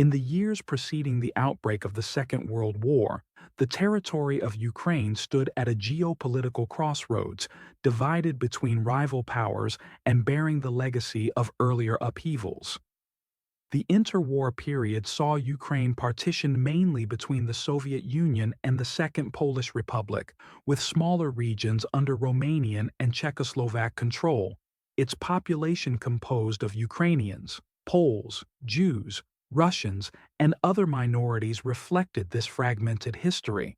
In the years preceding the outbreak of the Second World War, the territory of Ukraine stood at a geopolitical crossroads, divided between rival powers and bearing the legacy of earlier upheavals. The interwar period saw Ukraine partitioned mainly between the Soviet Union and the Second Polish Republic, with smaller regions under Romanian and Czechoslovak control, its population composed of Ukrainians, Poles, Jews, Russians, and other minorities reflected this fragmented history.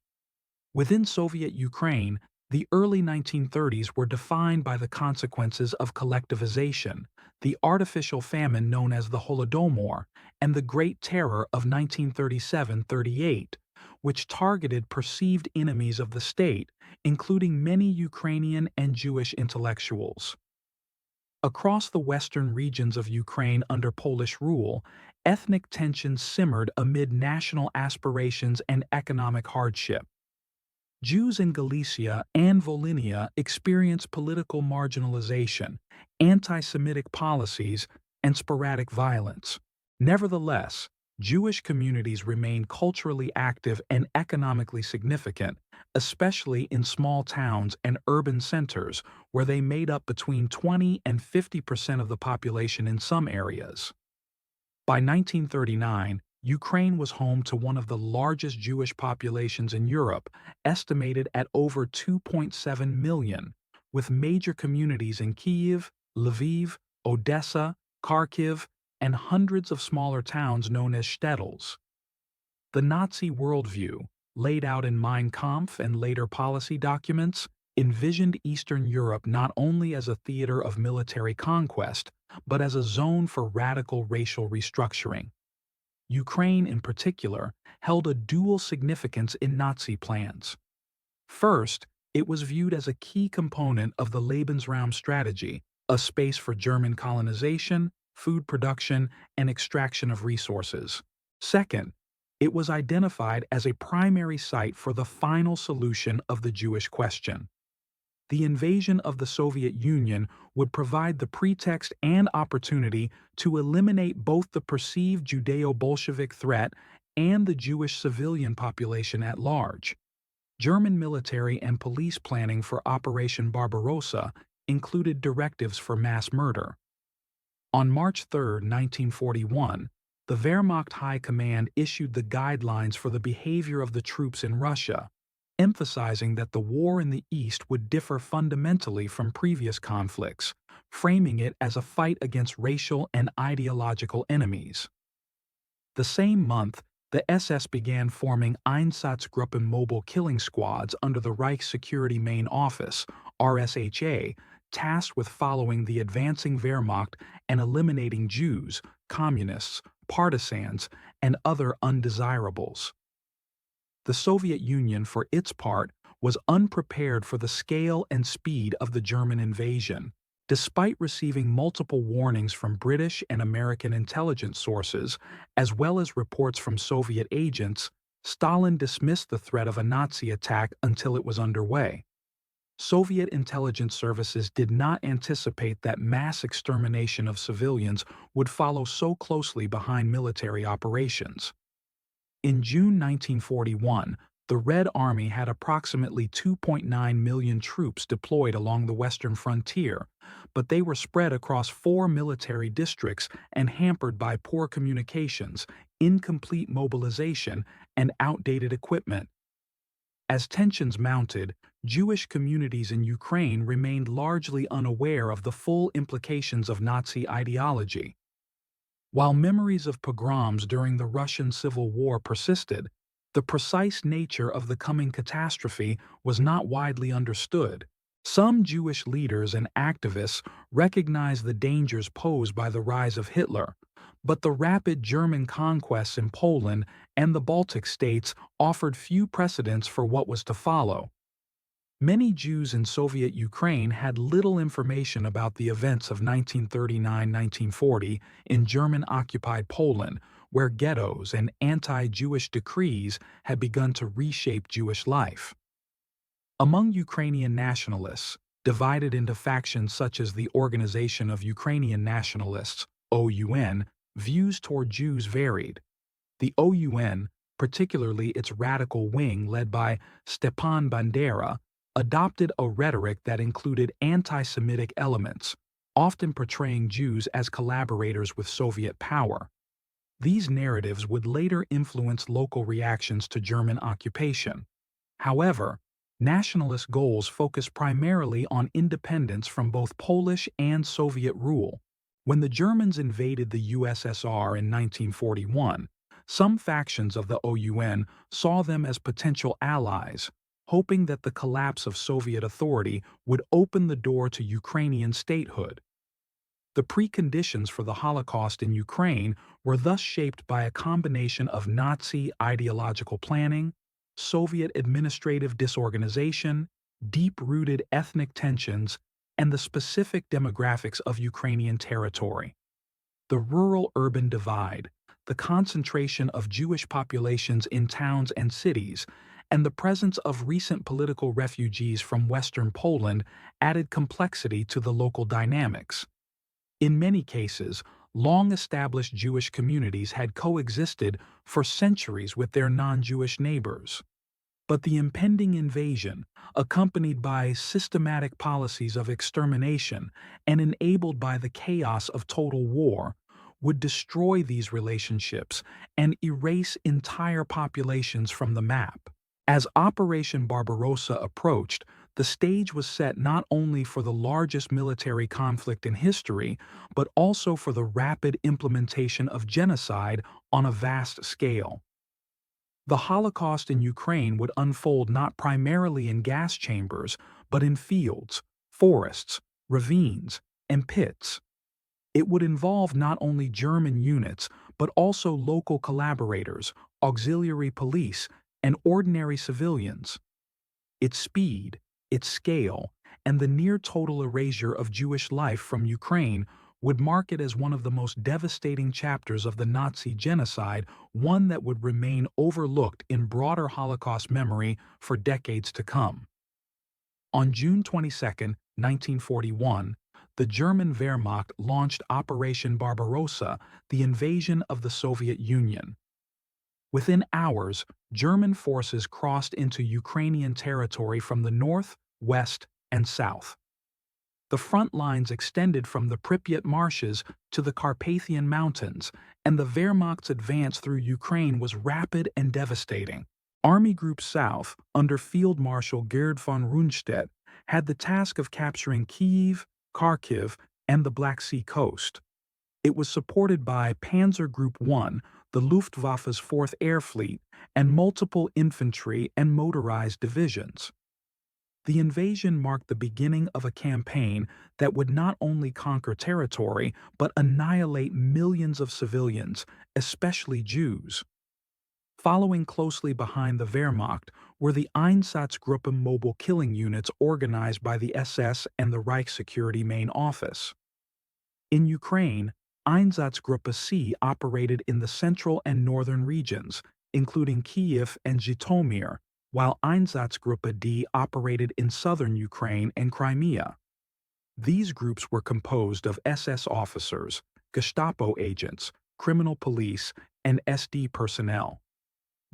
Within Soviet Ukraine, the early 1930s were defined by the consequences of collectivization, the artificial famine known as the Holodomor, and the Great Terror of 1937–38, which targeted perceived enemies of the state, including many Ukrainian and Jewish intellectuals. Across the western regions of Ukraine under Polish rule, ethnic tensions simmered amid national aspirations and economic hardship. Jews in Galicia and Volhynia experienced political marginalization, anti-Semitic policies, and sporadic violence. Nevertheless, Jewish communities remained culturally active and economically significant, especially in small towns and urban centers where they made up between 20 and 50% of the population in some areas. By 1939, Ukraine was home to one of the largest Jewish populations in Europe, estimated at over 2.7 million, with major communities in Kyiv, Lviv, Odessa, Kharkiv, and hundreds of smaller towns known as shtetls. The Nazi worldview, laid out in Mein Kampf and later policy documents, envisioned Eastern Europe not only as a theater of military conquest, but as a zone for radical racial restructuring. Ukraine, in particular, held a dual significance in Nazi plans. First, it was viewed as a key component of the Lebensraum strategy, a space for German colonization, food production, and extraction of resources. Second, it was identified as a primary site for the final solution of the Jewish question. The invasion of the Soviet Union would provide the pretext and opportunity to eliminate both the perceived Judeo-Bolshevik threat and the Jewish civilian population at large. German military and police planning for Operation Barbarossa included directives for mass murder. On March 3, 1941, the Wehrmacht High Command issued the guidelines for the behavior of the troops in Russia, emphasizing that the war in the East would differ fundamentally from previous conflicts, framing it as a fight against racial and ideological enemies. The same month, the SS began forming Einsatzgruppen mobile killing squads under the Reich Security Main Office, RSHA, tasked with following the advancing Wehrmacht and eliminating Jews, communists, partisans, and other undesirables. The Soviet Union, for its part, was unprepared for the scale and speed of the German invasion. Despite receiving multiple warnings from British and American intelligence sources, as well as reports from Soviet agents, Stalin dismissed the threat of a Nazi attack until it was underway. Soviet intelligence services did not anticipate that mass extermination of civilians would follow so closely behind military operations. In June 1941, the Red Army had approximately 2.9 million troops deployed along the western frontier, but they were spread across 4 military districts and hampered by poor communications, incomplete mobilization, and outdated equipment. As tensions mounted, Jewish communities in Ukraine remained largely unaware of the full implications of Nazi ideology. While memories of pogroms during the Russian Civil War persisted, the precise nature of the coming catastrophe was not widely understood. Some Jewish leaders and activists recognized the dangers posed by the rise of Hitler, but the rapid German conquests in Poland and the Baltic states offered few precedents for what was to follow. Many Jews in Soviet Ukraine had little information about the events of 1939–1940 in German-occupied Poland, where ghettos and anti-Jewish decrees had begun to reshape Jewish life. Among Ukrainian nationalists, divided into factions such as the Organization of Ukrainian Nationalists, OUN, views toward Jews varied. The OUN, particularly its radical wing led by Stepan Bandera, adopted a rhetoric that included anti-Semitic elements, often portraying Jews as collaborators with Soviet power. These narratives would later influence local reactions to German occupation. However, nationalist goals focused primarily on independence from both Polish and Soviet rule. When the Germans invaded the USSR in 1941, some factions of the OUN saw them as potential allies, hoping that the collapse of Soviet authority would open the door to Ukrainian statehood. The preconditions for the Holocaust in Ukraine were thus shaped by a combination of Nazi ideological planning, Soviet administrative disorganization, deep-rooted ethnic tensions, and the specific demographics of Ukrainian territory. The rural-urban divide, the concentration of Jewish populations in towns and cities, and the presence of recent political refugees from Western Poland added complexity to the local dynamics. In many cases, long-established Jewish communities had coexisted for centuries with their non-Jewish neighbors. But the impending invasion, accompanied by systematic policies of extermination and enabled by the chaos of total war, would destroy these relationships and erase entire populations from the map. As Operation Barbarossa approached, the stage was set not only for the largest military conflict in history, but also for the rapid implementation of genocide on a vast scale. The Holocaust in Ukraine would unfold not primarily in gas chambers, but in fields, forests, ravines, and pits. It would involve not only German units, but also local collaborators, auxiliary police, and ordinary civilians. Its speed, its scale, and the near-total erasure of Jewish life from Ukraine would mark it as one of the most devastating chapters of the Nazi genocide, one that would remain overlooked in broader Holocaust memory for decades to come. On June 22, 1941, the German Wehrmacht launched Operation Barbarossa, the invasion of the Soviet Union. Within hours, German forces crossed into Ukrainian territory from the north, west, and south. The front lines extended from the Pripyat marshes to the Carpathian Mountains, and the Wehrmacht's advance through Ukraine was rapid and devastating. Army Group South, under Field Marshal Gerd von Rundstedt, had the task of capturing Kyiv, Kharkiv, and the Black Sea coast. It was supported by Panzer Group 1, the Luftwaffe's 4th Air Fleet, and multiple infantry and motorized divisions. The invasion marked the beginning of a campaign that would not only conquer territory but annihilate millions of civilians, especially Jews. Following closely behind the Wehrmacht were the Einsatzgruppen mobile killing units organized by the SS and the Reich Security Main Office. In Ukraine, Einsatzgruppe C operated in the central and northern regions, including Kyiv and Zhytomyr, while Einsatzgruppe D operated in southern Ukraine and Crimea. These groups were composed of SS officers, Gestapo agents, criminal police, and SD personnel.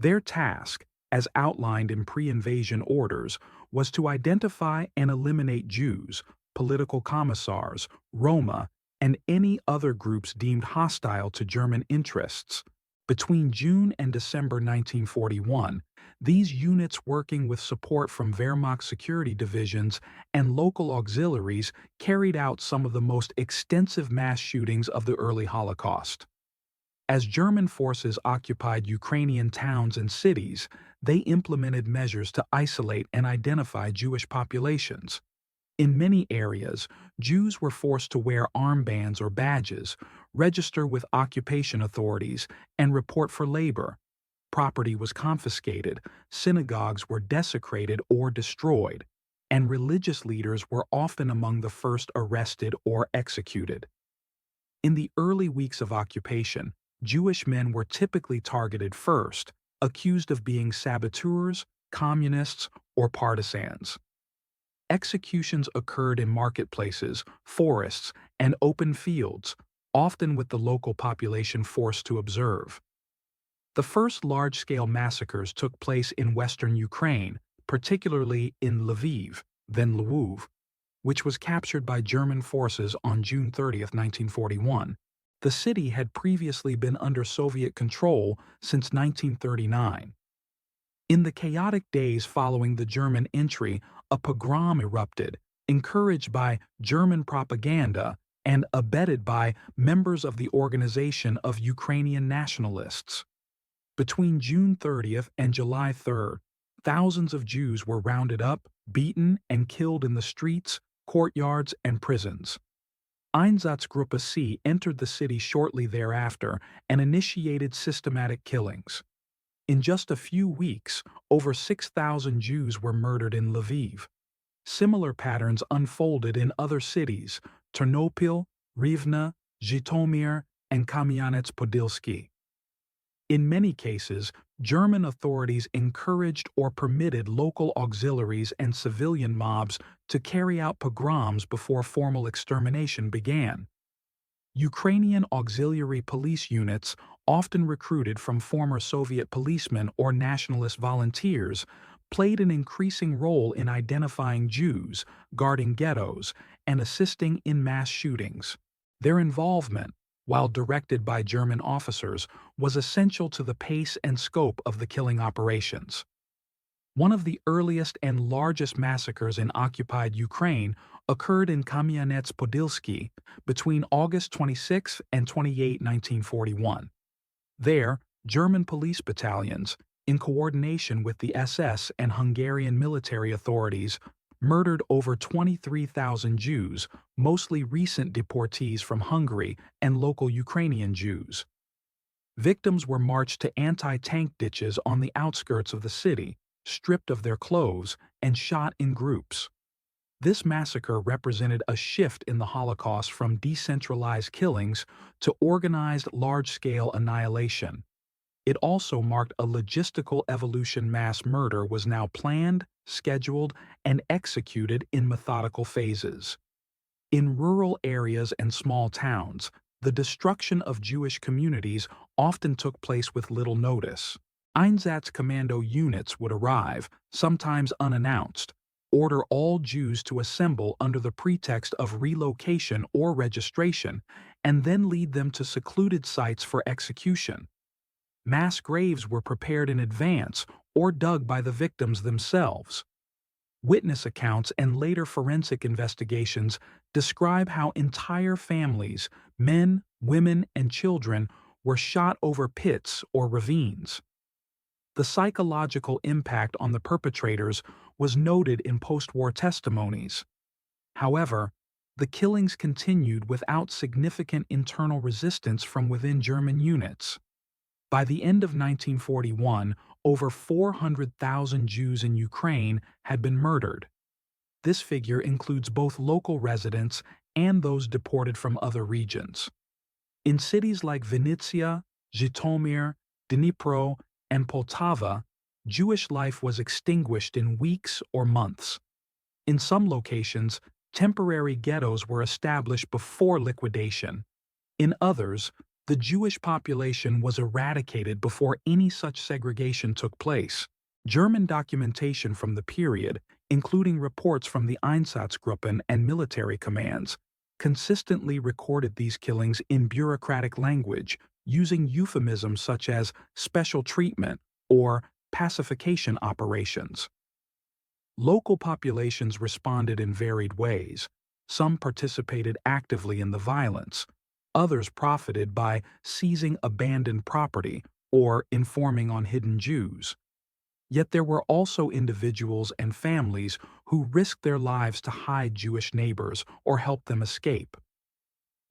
Their task, as outlined in pre-invasion orders, was to identify and eliminate Jews, political commissars, Roma, and any other groups deemed hostile to German interests. Between June and December 1941, these units, working with support from Wehrmacht security divisions and local auxiliaries, carried out some of the most extensive mass shootings of the early Holocaust. As German forces occupied Ukrainian towns and cities, they implemented measures to isolate and identify Jewish populations. In many areas, Jews were forced to wear armbands or badges, register with occupation authorities, and report for labor. Property was confiscated, synagogues were desecrated or destroyed, and religious leaders were often among the first arrested or executed. In the early weeks of occupation, Jewish men were typically targeted first, accused of being saboteurs, communists, or partisans. Executions occurred in marketplaces, forests, and open fields, often with the local population forced to observe. The first large-scale massacres took place in western Ukraine, particularly in Lviv, then Lwów, which was captured by German forces on June 30, 1941. The city had previously been under Soviet control since 1939. In the chaotic days following the German entry, a pogrom erupted, encouraged by German propaganda and abetted by members of the Organization of Ukrainian Nationalists. Between June 30th and July 3rd, thousands of Jews were rounded up, beaten, and killed in the streets, courtyards, and prisons. Einsatzgruppe C entered the city shortly thereafter and initiated systematic killings. In just a few weeks, over 6,000 Jews were murdered in Lviv. Similar patterns unfolded in other cities, Ternopil, Rivne, Zhytomyr, and Kamyanets-Podilsky. In many cases, German authorities encouraged or permitted local auxiliaries and civilian mobs to carry out pogroms before formal extermination began. Ukrainian auxiliary police units, often recruited from former Soviet policemen or nationalist volunteers, played an increasing role in identifying Jews, guarding ghettos, and assisting in mass shootings. Their involvement, while directed by German officers, was essential to the pace and scope of the killing operations. One of the earliest and largest massacres in occupied Ukraine occurred in Kamyanets-Podilsky between August 26 and 28, 1941. There, German police battalions, in coordination with the SS and Hungarian military authorities, murdered over 23,000 Jews, mostly recent deportees from Hungary and local Ukrainian Jews. Victims were marched to anti-tank ditches on the outskirts of the city, stripped of their clothes, and shot in groups. This massacre represented a shift in the Holocaust from decentralized killings to organized large-scale annihilation. It also marked a logistical evolution. Mass murder was now planned, scheduled, and executed in methodical phases. In rural areas and small towns, the destruction of Jewish communities often took place with little notice. Einsatzkommando units would arrive, sometimes unannounced, order all Jews to assemble under the pretext of relocation or registration, and then lead them to secluded sites for execution. Mass graves were prepared in advance or dug by the victims themselves. Witness accounts and later forensic investigations describe how entire families, men, women, and children, were shot over pits or ravines. The psychological impact on the perpetrators was noted in post-war testimonies. However, the killings continued without significant internal resistance from within German units. By the end of 1941, over 400,000 Jews in Ukraine had been murdered. This figure includes both local residents and those deported from other regions. In cities like Vinnytsia, Zhytomyr, Dnipro, and Poltava, Jewish life was extinguished in weeks or months. In some locations, temporary ghettos were established before liquidation. In others, the Jewish population was eradicated before any such segregation took place. German documentation from the period, including reports from the Einsatzgruppen and military commands, consistently recorded these killings in bureaucratic language, using euphemisms such as special treatment or pacification operations. Local populations responded in varied ways. Some participated actively in the violence. Others profited by seizing abandoned property or informing on hidden Jews. Yet there were also individuals and families who risked their lives to hide Jewish neighbors or help them escape.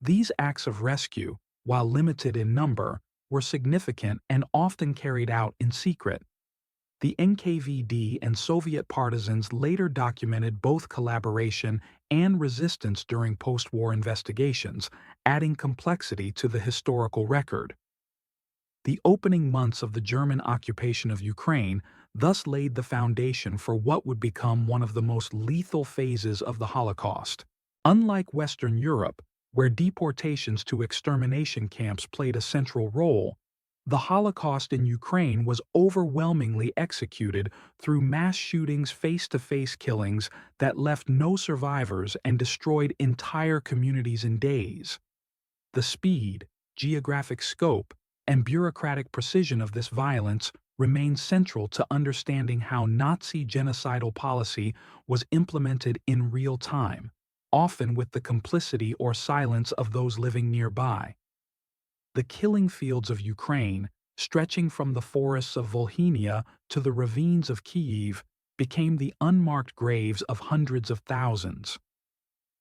These acts of rescue, while limited in number, were significant and often carried out in secret. The NKVD and Soviet partisans later documented both collaboration and resistance during post-war investigations, adding complexity to the historical record. The opening months of the German occupation of Ukraine thus laid the foundation for what would become one of the most lethal phases of the Holocaust. Unlike Western Europe, where deportations to extermination camps played a central role, The Holocaust in Ukraine was overwhelmingly executed through mass shootings, face-to-face killings that left no survivors and destroyed entire communities in days. The speed, geographic scope, and bureaucratic precision of this violence remain central to understanding how Nazi genocidal policy was implemented in real time, often with the complicity or silence of those living nearby. The killing fields of Ukraine, stretching from the forests of Volhynia to the ravines of Kyiv, became the unmarked graves of hundreds of thousands.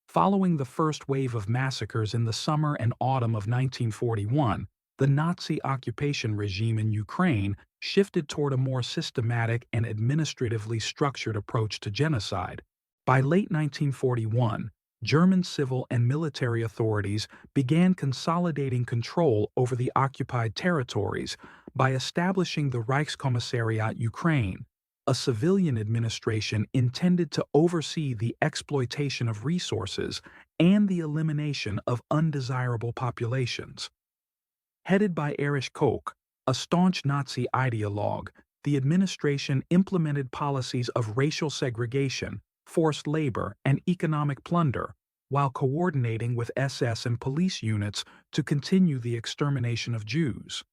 Following the first wave of massacres in the summer and autumn of 1941, the Nazi occupation regime in Ukraine shifted toward a more systematic and administratively structured approach to genocide. By late 1941, German civil and military authorities began consolidating control over the occupied territories by establishing the Reichskommissariat Ukraine, a civilian administration intended to oversee the exploitation of resources and the elimination of undesirable populations. Headed by Erich Koch, a staunch Nazi ideologue, the administration implemented policies of racial segregation, forced labor, and economic plunder, while coordinating with SS and police units to continue the extermination of Jews.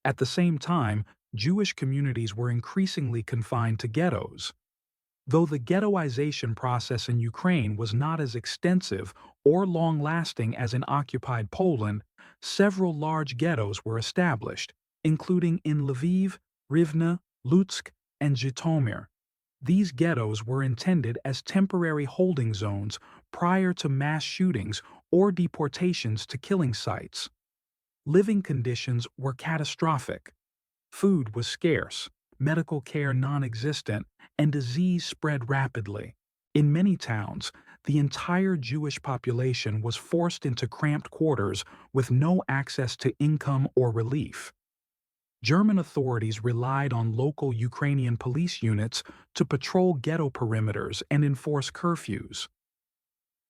At the same time, Jewish communities were increasingly confined to ghettos. Though the ghettoization process in Ukraine was not as extensive or long-lasting as in occupied Poland, several large ghettos were established, including in Lviv, Rivne, Lutsk, and Zhytomyr. These ghettos were intended as temporary holding zones prior to mass shootings or deportations to killing sites. Living conditions were catastrophic. Food was scarce, medical care non-existent, and disease spread rapidly. In many towns, the entire Jewish population was forced into cramped quarters with no access to income or relief. German authorities relied on local Ukrainian police units to patrol ghetto perimeters and enforce curfews.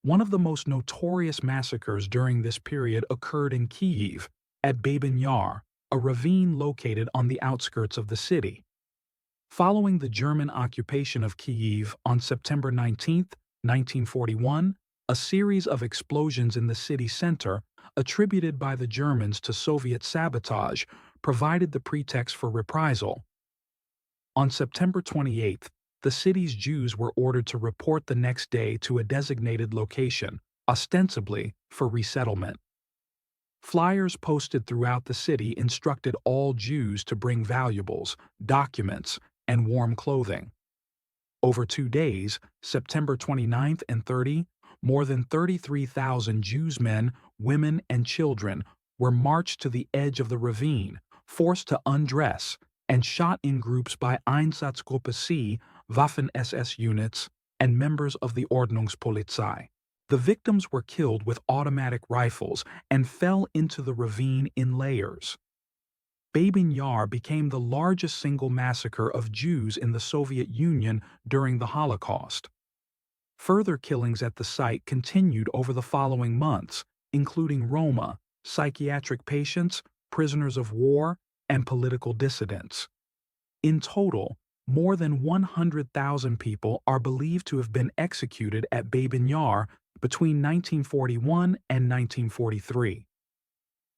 One of the most notorious massacres during this period occurred in Kyiv, at Babyn Yar, a ravine located on the outskirts of the city. Following the German occupation of Kyiv on September 19, 1941, a series of explosions in the city center, attributed by the Germans to Soviet sabotage, provided the pretext for reprisal. On September 28, the city's Jews were ordered to report the next day to a designated location, ostensibly for resettlement. Flyers posted throughout the city instructed all Jews to bring valuables, documents, and warm clothing. Over 2 days, September 29 and 30, more than 33,000 Jews, men, women, and children were marched to the edge of the ravine, forced to undress, and shot in groups by Einsatzgruppe C, Waffen-SS units, and members of the Ordnungspolizei. The victims were killed with automatic rifles and fell into the ravine in layers. Babyn Yar became the largest single massacre of Jews in the Soviet Union during the Holocaust. Further killings at the site continued over the following months, including Roma, psychiatric patients, prisoners of war, and political dissidents. In total, more than 100,000 people are believed to have been executed at Babyn Yar between 1941 and 1943.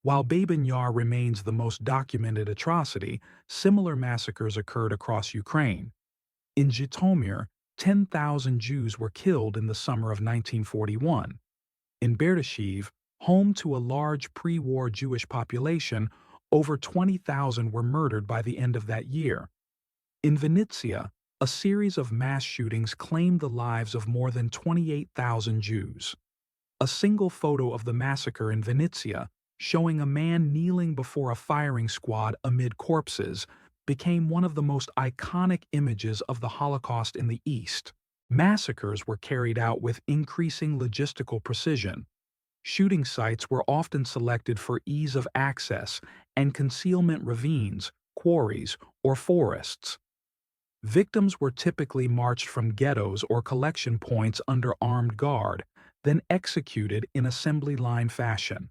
While Babyn Yar remains the most documented atrocity, similar massacres occurred across Ukraine. In Zhytomyr, 10,000 Jews were killed in the summer of 1941. In Berdichev, home to a large pre-war Jewish population, over 20,000 were murdered by the end of that year. In Vinnytsia, a series of mass shootings claimed the lives of more than 28,000 Jews. A single photo of the massacre in Vinnytsia, showing a man kneeling before a firing squad amid corpses, became one of the most iconic images of the Holocaust in the East. Massacres were carried out with increasing logistical precision. Shooting sites were often selected for ease of access and concealment ravines, quarries, or forests. Victims were typically marched from ghettos or collection points under armed guard, then executed in assembly line fashion.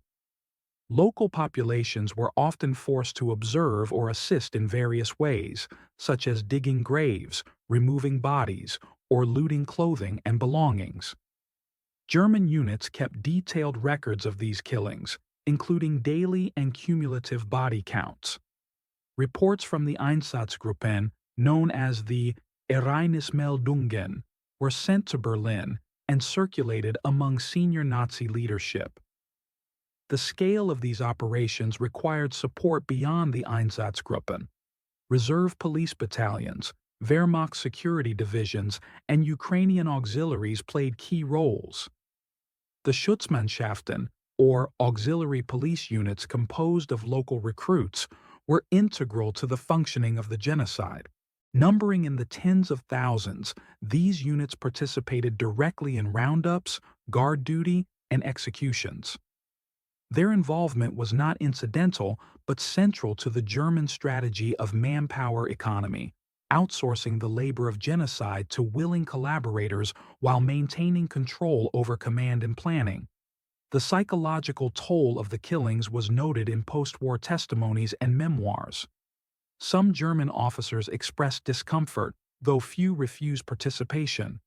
Local populations were often forced to observe or assist in various ways, such as digging graves, removing bodies, or looting clothing and belongings. German units kept detailed records of these killings, including daily and cumulative body counts. Reports from the Einsatzgruppen, known as the Ereignismeldungen, were sent to Berlin and circulated among senior Nazi leadership. The scale of these operations required support beyond the Einsatzgruppen. Reserve police battalions, Wehrmacht security divisions, and Ukrainian auxiliaries played key roles. The Schutzmannschaften, or auxiliary police units composed of local recruits, were integral to the functioning of the genocide. Numbering in the tens of thousands, these units participated directly in roundups, guard duty, and executions. Their involvement was not incidental but central to the German strategy of manpower economy, outsourcing the labor of genocide to willing collaborators while maintaining control over command and planning. The psychological toll of the killings was noted in post-war testimonies and memoirs. Some German officers expressed discomfort, though few refused participation.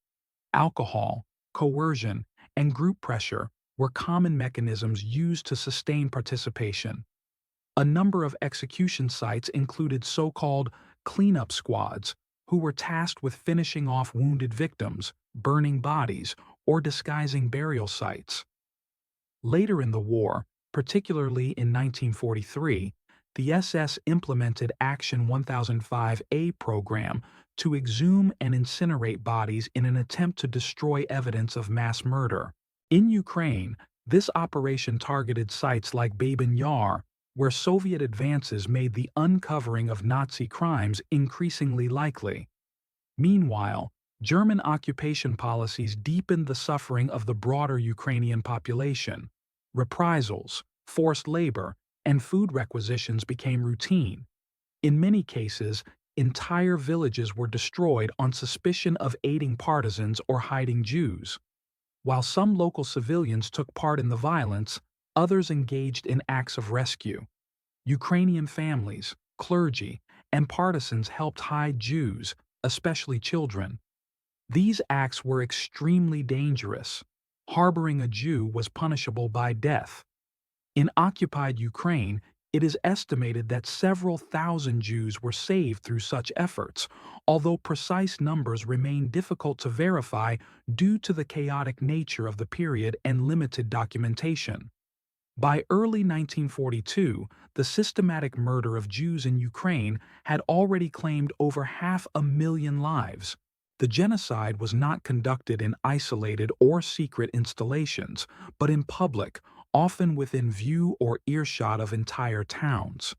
Alcohol, coercion, and group pressure were common mechanisms used to sustain participation. A number of execution sites included so-called cleanup squads, who were tasked with finishing off wounded victims, burning bodies, or disguising burial sites. Later in the war, particularly in 1943, the SS implemented Action 1005A program to exhume and incinerate bodies in an attempt to destroy evidence of mass murder. In Ukraine, this operation targeted sites like Babyn Yar, where Soviet advances made the uncovering of Nazi crimes increasingly likely. Meanwhile, German occupation policies deepened the suffering of the broader Ukrainian population. Reprisals, forced labor, and food requisitions became routine. In many cases, entire villages were destroyed on suspicion of aiding partisans or hiding Jews. While some local civilians took part in the violence, others engaged in acts of rescue. Ukrainian families, clergy, and partisans helped hide Jews, especially children. These acts were extremely dangerous. Harboring a Jew was punishable by death. In occupied Ukraine, it is estimated that several thousand Jews were saved through such efforts, although precise numbers remain difficult to verify due to the chaotic nature of the period and limited documentation. By early 1942, the systematic murder of Jews in Ukraine had already claimed over 500,000 lives. The genocide was not conducted in isolated or secret installations, but in public, often within view or earshot of entire towns.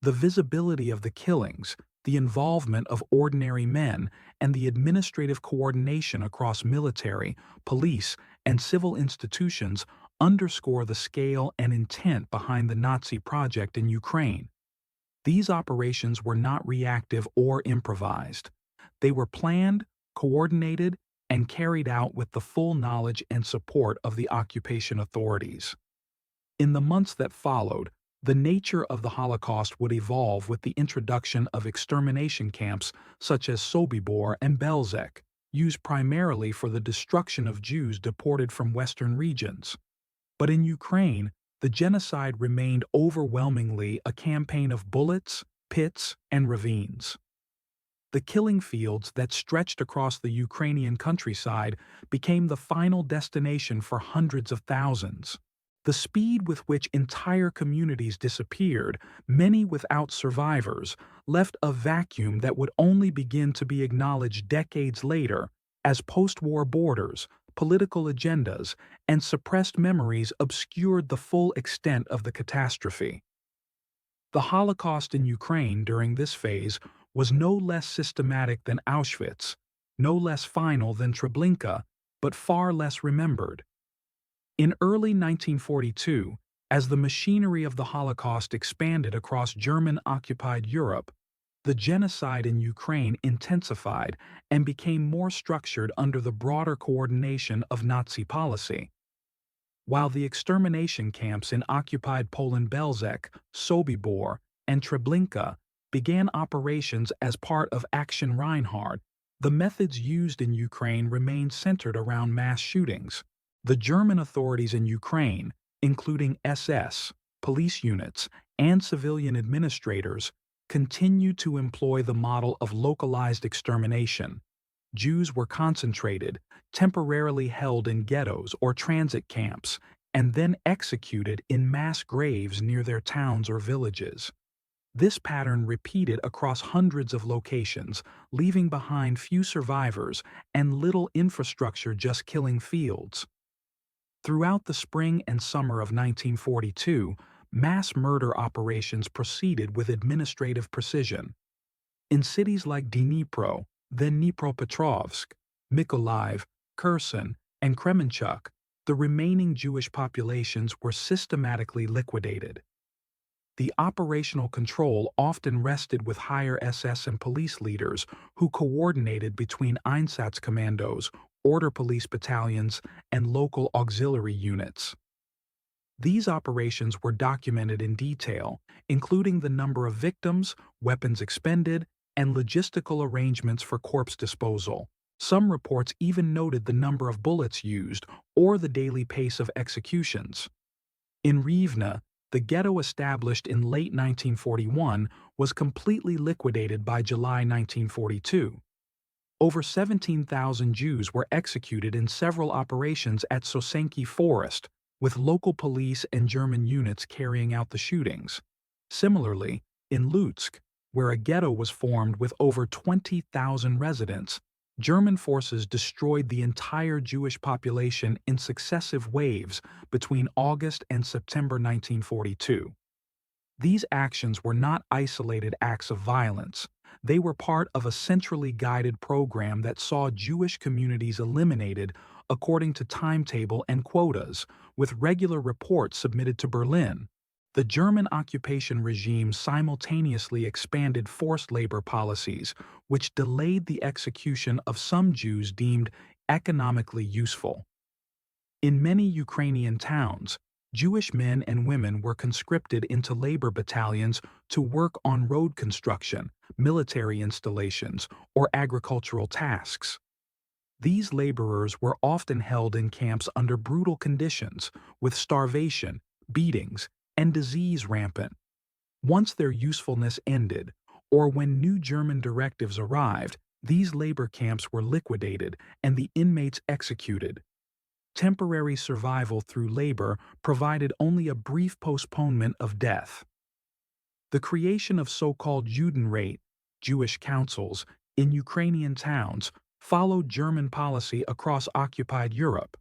The visibility of the killings, the involvement of ordinary men, and the administrative coordination across military, police, and civil institutions underscore the scale and intent behind the Nazi project in Ukraine. These operations were not reactive or improvised. They were planned, coordinated, and carried out with the full knowledge and support of the occupation authorities. In the months that followed, the nature of the Holocaust would evolve with the introduction of extermination camps such as Sobibor and Belzec, used primarily for the destruction of Jews deported from Western regions. But in Ukraine, the genocide remained overwhelmingly a campaign of bullets, pits, and ravines. The killing fields that stretched across the Ukrainian countryside became the final destination for hundreds of thousands. The speed with which entire communities disappeared, many without survivors, left a vacuum that would only begin to be acknowledged decades later as post-war borders, political agendas, and suppressed memories obscured the full extent of the catastrophe. The Holocaust in Ukraine during this phase was no less systematic than Auschwitz, no less final than Treblinka, but far less remembered. In early 1942, as the machinery of the Holocaust expanded across German-occupied Europe, the genocide in Ukraine intensified and became more structured under the broader coordination of Nazi policy. while the extermination camps in occupied Poland Belzec, Sobibor, and Treblinka began operations as part of Action Reinhard. The methods used in Ukraine remained centered around mass shootings. The German authorities in Ukraine, including SS, police units, and civilian administrators, continued to employ the model of localized extermination. Jews were concentrated, temporarily held in ghettos or transit camps, and then executed in mass graves near their towns or villages. This pattern repeated across hundreds of locations, leaving behind few survivors and little infrastructure, just killing fields. Throughout the spring and summer of 1942, mass murder operations proceeded with administrative precision. In cities like Dnipro, then Dnipropetrovsk, Mykolaiv, Kherson, and Kremenchuk, the remaining Jewish populations were systematically liquidated. The operational control often rested with higher SS and police leaders who coordinated between Einsatzkommandos, order police battalions, and local auxiliary units. These operations were documented in detail, including the number of victims, weapons expended, and logistical arrangements for corpse disposal. Some reports even noted the number of bullets used or the daily pace of executions. In Rivne, the ghetto established in late 1941 was completely liquidated by July 1942. Over 17,000 Jews were executed in several operations at Sosenki Forest, with local police and German units carrying out the shootings. Similarly, in Lutsk, where a ghetto was formed with over 20,000 residents, German forces destroyed the entire Jewish population in successive waves between August and September 1942. These actions were not isolated acts of violence. They were part of a centrally guided program that saw Jewish communities eliminated according to timetable and quotas, with regular reports submitted to Berlin. The German occupation regime simultaneously expanded forced labor policies, which delayed the execution of some Jews deemed economically useful. In many Ukrainian towns, Jewish men and women were conscripted into labor battalions to work on road construction, military installations, or agricultural tasks. These laborers were often held in camps under brutal conditions, with starvation, beatings, and disease rampant. Once their usefulness ended, or when new German directives arrived, these labor camps were liquidated and the inmates executed. Temporary survival through labor provided only a brief postponement of death. The creation of so-called Judenrat, Jewish councils, in Ukrainian towns followed German policy across occupied Europe.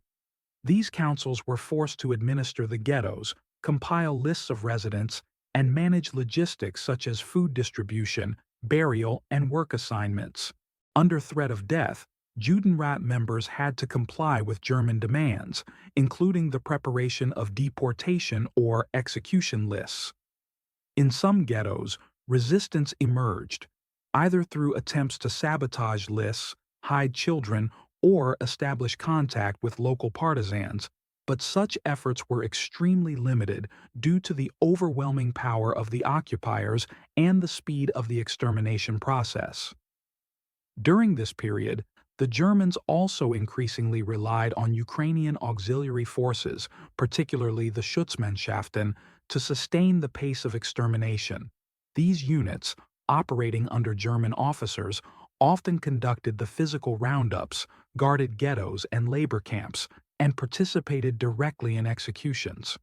These councils were forced to administer the ghettos, compile lists of residents, and manage logistics such as food distribution, burial, and work assignments. Under threat of death, Judenrat members had to comply with German demands, including the preparation of deportation or execution lists. In some ghettos, resistance emerged, either through attempts to sabotage lists, hide children, or establish contact with local partisans, but such efforts were extremely limited due to the overwhelming power of the occupiers and the speed of the extermination process. During this period, the Germans also increasingly relied on Ukrainian auxiliary forces, particularly the Schutzmannschaften, to sustain the pace of extermination. These units, operating under German officers, often conducted the physical roundups, guarded ghettos and labor camps, and participated directly in executions.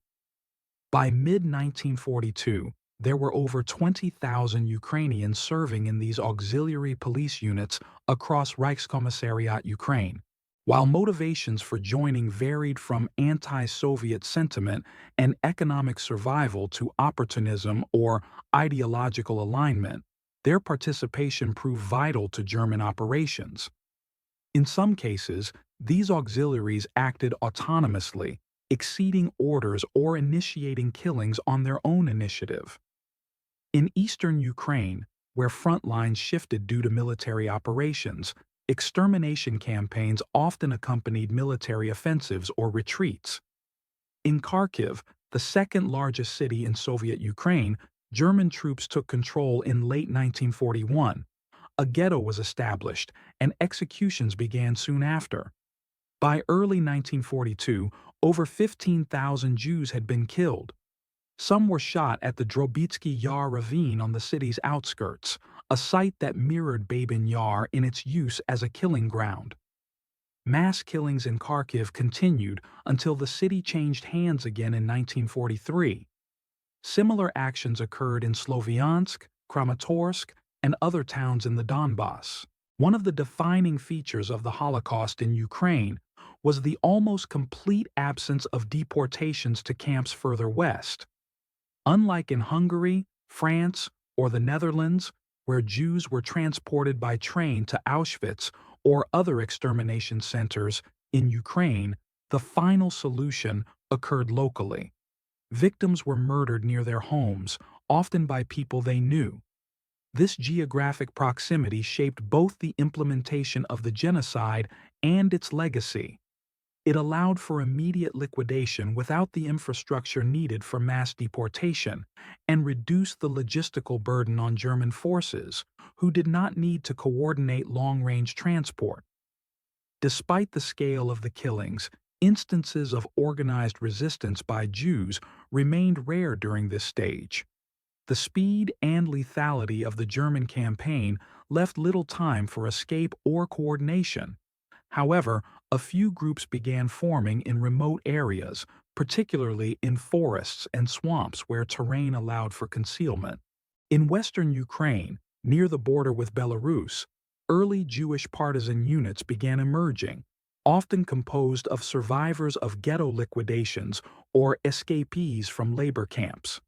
By mid-1942, there were over 20,000 Ukrainians serving in these auxiliary police units across Reichskommissariat Ukraine. While motivations for joining varied from anti-Soviet sentiment and economic survival to opportunism or ideological alignment, their participation proved vital to German operations. In some cases, these auxiliaries acted autonomously, exceeding orders or initiating killings on their own initiative. In eastern Ukraine, where front lines shifted due to military operations, extermination campaigns often accompanied military offensives or retreats. In Kharkiv, the second largest city in Soviet Ukraine, German troops took control in late 1941. A ghetto was established, and executions began soon after. By early 1942, over 15,000 Jews had been killed. Some were shot at the Drobitsky Yar ravine on the city's outskirts, a site that mirrored Babin Yar in its use as a killing ground. Mass killings in Kharkiv continued until the city changed hands again in 1943. Similar actions occurred in Sloviansk, Kramatorsk, and other towns in the Donbass. One of the defining features of the Holocaust in Ukraine was the almost complete absence of deportations to camps further west. Unlike in Hungary, France, or the Netherlands, where Jews were transported by train to Auschwitz or other extermination centers, in Ukraine, the final solution occurred locally. Victims were murdered near their homes, often by people they knew. This geographic proximity shaped both the implementation of the genocide and its legacy. It allowed for immediate liquidation without the infrastructure needed for mass deportation, and reduced the logistical burden on German forces, who did not need to coordinate long-range transport. Despite the scale of the killings, instances of organized resistance by Jews remained rare during this stage. The speed and lethality of the German campaign left little time for escape or coordination. However, a few groups began forming in remote areas, particularly in forests and swamps where terrain allowed for concealment. In western Ukraine, near the border with Belarus, early Jewish partisan units began emerging, often composed of survivors of ghetto liquidations or escapees from labor camps.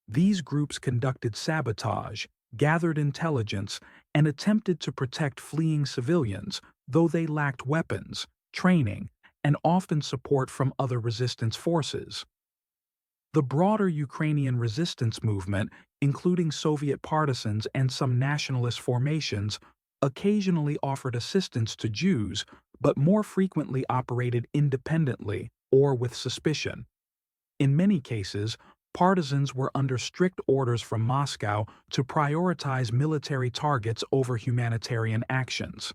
These groups conducted sabotage, gathered intelligence, and attempted to protect fleeing civilians, though they lacked weapons, training, and often support from other resistance forces. The broader Ukrainian resistance movement, including Soviet partisans and some nationalist formations, occasionally offered assistance to Jews, but more frequently operated independently or with suspicion. In many cases, partisans were under strict orders from Moscow to prioritize military targets over humanitarian actions.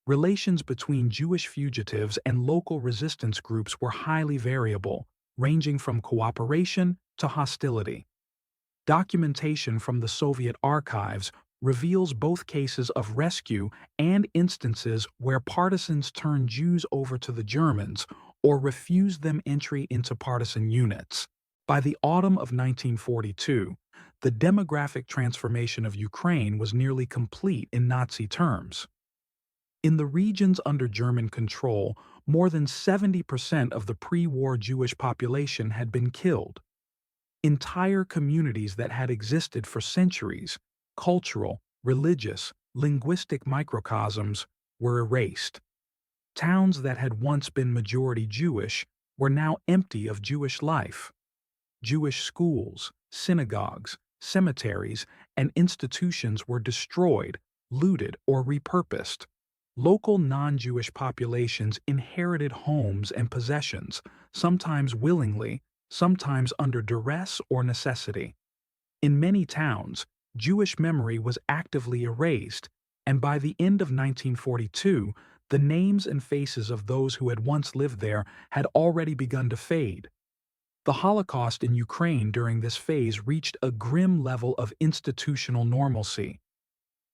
Relations between Jewish fugitives and local resistance groups were highly variable, ranging from cooperation to hostility. Documentation from the Soviet archives reveals both cases of rescue and instances where partisans turned Jews over to the Germans or refused them entry into partisan units. By the autumn of 1942, the demographic transformation of Ukraine was nearly complete in Nazi terms. In the regions under German control, more than 70% of the pre-war Jewish population had been killed. Entire communities that had existed for centuries, cultural, religious, linguistic microcosms, were erased. Towns that had once been majority Jewish were now empty of Jewish life. Jewish schools, synagogues, cemeteries, and institutions were destroyed, looted, or repurposed. Local non-Jewish populations inherited homes and possessions, sometimes willingly, sometimes under duress or necessity. In many towns, Jewish memory was actively erased, and by the end of 1942, the names and faces of those who had once lived there had already begun to fade. The Holocaust in Ukraine during this phase reached a grim level of institutional normalcy.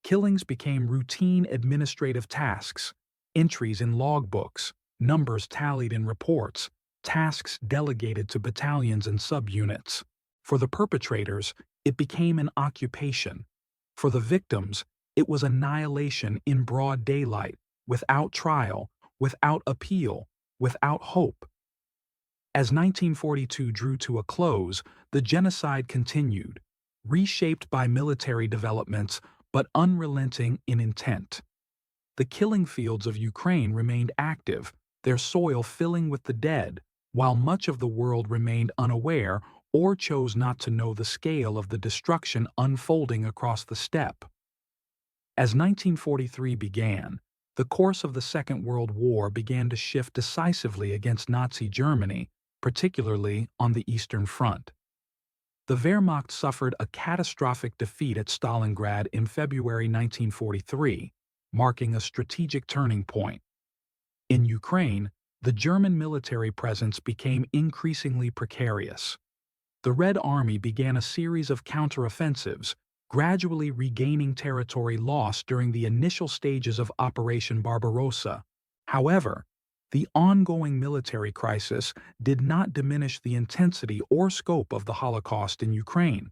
Killings became routine administrative tasks, entries in logbooks, numbers tallied in reports, tasks delegated to battalions and subunits. For the perpetrators, it became an occupation. For the victims, it was annihilation in broad daylight, without trial, without appeal, without hope. As 1942 drew to a close, the genocide continued, reshaped by military developments but unrelenting in intent. The killing fields of Ukraine remained active, their soil filling with the dead, while much of the world remained unaware or chose not to know the scale of the destruction unfolding across the steppe. As 1943 began, the course of the Second World War began to shift decisively against Nazi Germany, particularly on the Eastern Front. The Wehrmacht suffered a catastrophic defeat at Stalingrad in February 1943, marking a strategic turning point. In Ukraine, the German military presence became increasingly precarious. The Red Army began a series of counteroffensives, gradually regaining territory lost during the initial stages of Operation Barbarossa. However, the ongoing military crisis did not diminish the intensity or scope of the Holocaust in Ukraine.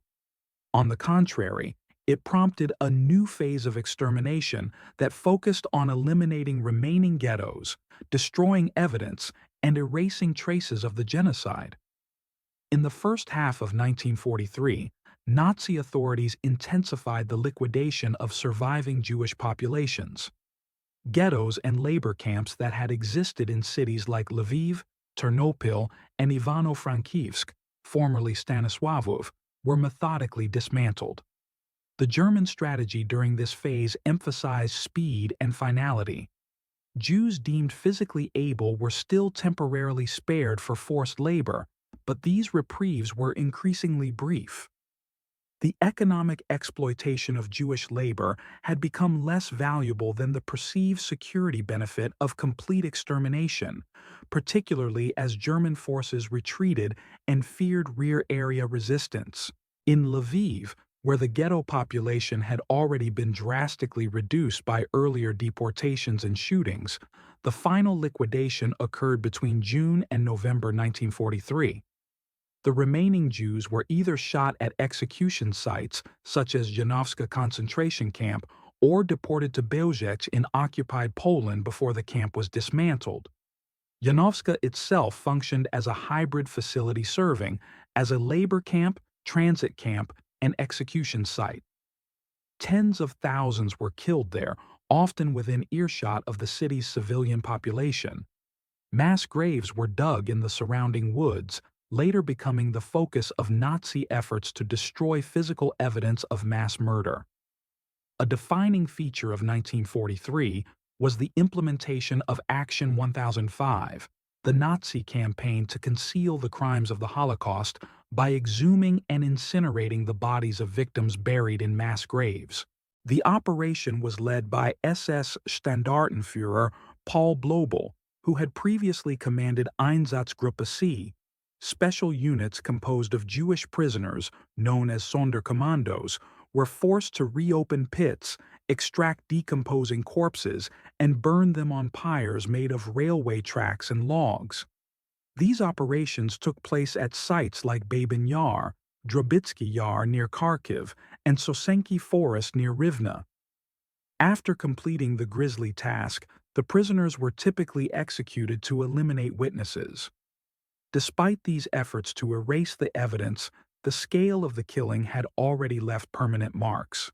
On the contrary, it prompted a new phase of extermination that focused on eliminating remaining ghettos, destroying evidence, and erasing traces of the genocide. In the first half of 1943, Nazi authorities intensified the liquidation of surviving Jewish populations. Ghettos and labor camps that had existed in cities like Lviv, Ternopil, and Ivano-Frankivsk, formerly Stanisławów, were methodically dismantled. The German strategy during this phase emphasized speed and finality. Jews deemed physically able were still temporarily spared for forced labor, but these reprieves were increasingly brief. The economic exploitation of Jewish labor had become less valuable than the perceived security benefit of complete extermination, particularly as German forces retreated and feared rear-area resistance. In Lviv, where the ghetto population had already been drastically reduced by earlier deportations and shootings, the final liquidation occurred between June and November 1943. The remaining Jews were either shot at execution sites, such as Janowska concentration camp, or deported to Bełżec in occupied Poland before the camp was dismantled. Janowska itself functioned as a hybrid facility serving as a labor camp, transit camp, and execution site. Tens of thousands were killed there, often within earshot of the city's civilian population. Mass graves were dug in the surrounding woods, later becoming the focus of Nazi efforts to destroy physical evidence of mass murder. A defining feature of 1943 was the implementation of Action 1005, the Nazi campaign to conceal the crimes of the Holocaust by exhuming and incinerating the bodies of victims buried in mass graves. The operation was led by SS Standartenführer Paul Blobel, who had previously commanded Einsatzgruppe C, special units composed of Jewish prisoners, known as Sonderkommandos, were forced to reopen pits, extract decomposing corpses, and burn them on pyres made of railway tracks and logs. These operations took place at sites like Babin Yar, Drobitsky Yar near Kharkiv, and Sosenki Forest near Rivne. After completing the grisly task, the prisoners were typically executed to eliminate witnesses. Despite these efforts to erase the evidence, the scale of the killing had already left permanent marks.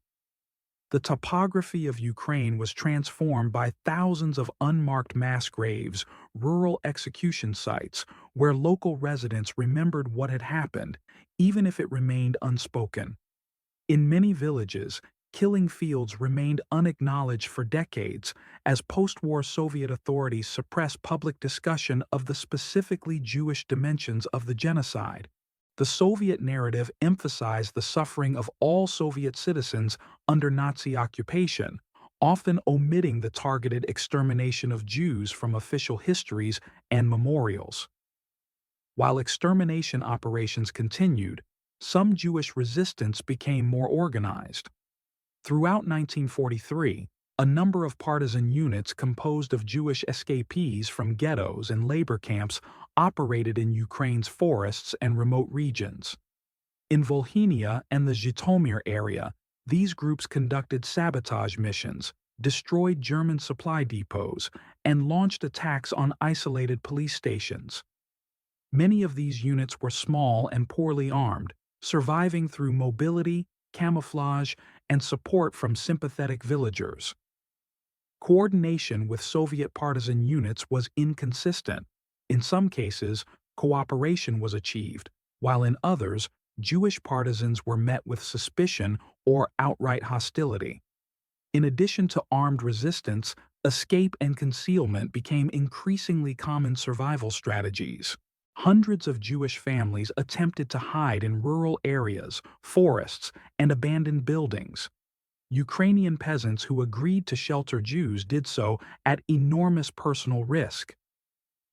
The topography of Ukraine was transformed by thousands of unmarked mass graves, rural execution sites, where local residents remembered what had happened, even if it remained unspoken. In many villages, killing fields remained unacknowledged for decades as post-war Soviet authorities suppressed public discussion of the specifically Jewish dimensions of the genocide. The Soviet narrative emphasized the suffering of all Soviet citizens under Nazi occupation, often omitting the targeted extermination of Jews from official histories and memorials. While extermination operations continued, some Jewish resistance became more organized. Throughout 1943, a number of partisan units composed of Jewish escapees from ghettos and labor camps operated in Ukraine's forests and remote regions. In Volhynia and the Zhytomyr area, these groups conducted sabotage missions, destroyed German supply depots, and launched attacks on isolated police stations. Many of these units were small and poorly armed, surviving through mobility, camouflage, and support from sympathetic villagers. Coordination with Soviet partisan units was inconsistent. In some cases, cooperation was achieved, while in others, Jewish partisans were met with suspicion or outright hostility. In addition to armed resistance, escape and concealment became increasingly common survival strategies. Hundreds of Jewish families attempted to hide in rural areas, forests, and abandoned buildings. Ukrainian peasants who agreed to shelter Jews did so at enormous personal risk.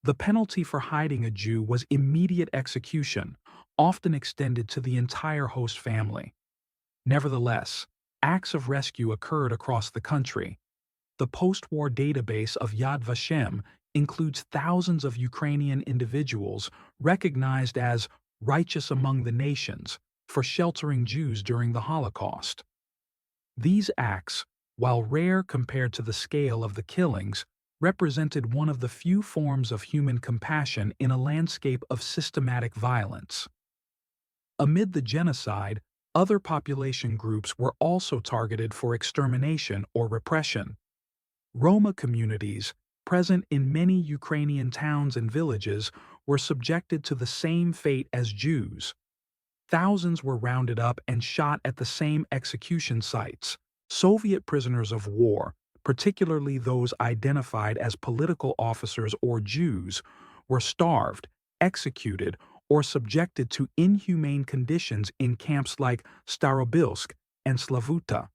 The penalty for hiding a Jew was immediate execution, often extended to the entire host family. Nevertheless, acts of rescue occurred across the country. The post-war database of Yad Vashem includes thousands of Ukrainian individuals recognized as righteous among the nations for sheltering Jews during the Holocaust. These acts, while rare compared to the scale of the killings, represented one of the few forms of human compassion in a landscape of systematic violence. Amid the genocide, other population groups were also targeted for extermination or repression. Roma communities, present in many Ukrainian towns and villages, were subjected to the same fate as Jews. Thousands were rounded up and shot at the same execution sites. Soviet prisoners of war, particularly those identified as political officers or Jews, were starved, executed, or subjected to inhumane conditions in camps like Starobilsk and Slavuta.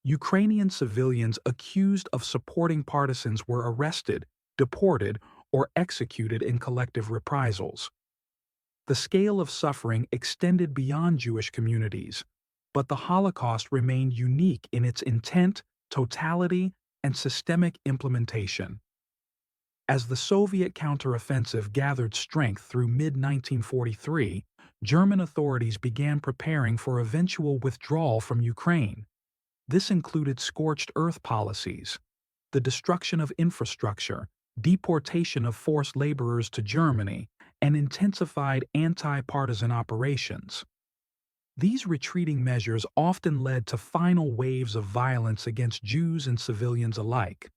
Ukrainian civilians accused of supporting partisans were arrested, deported, or executed in collective reprisals. The scale of suffering extended beyond Jewish communities, but the Holocaust remained unique in its intent, totality, and systemic implementation. As the Soviet counteroffensive gathered strength through mid-1943, German authorities began preparing for eventual withdrawal from Ukraine. This included scorched earth policies, the destruction of infrastructure, deportation of forced laborers to Germany, and intensified anti-partisan operations. These retreating measures often led to final waves of violence against Jews and civilians alike.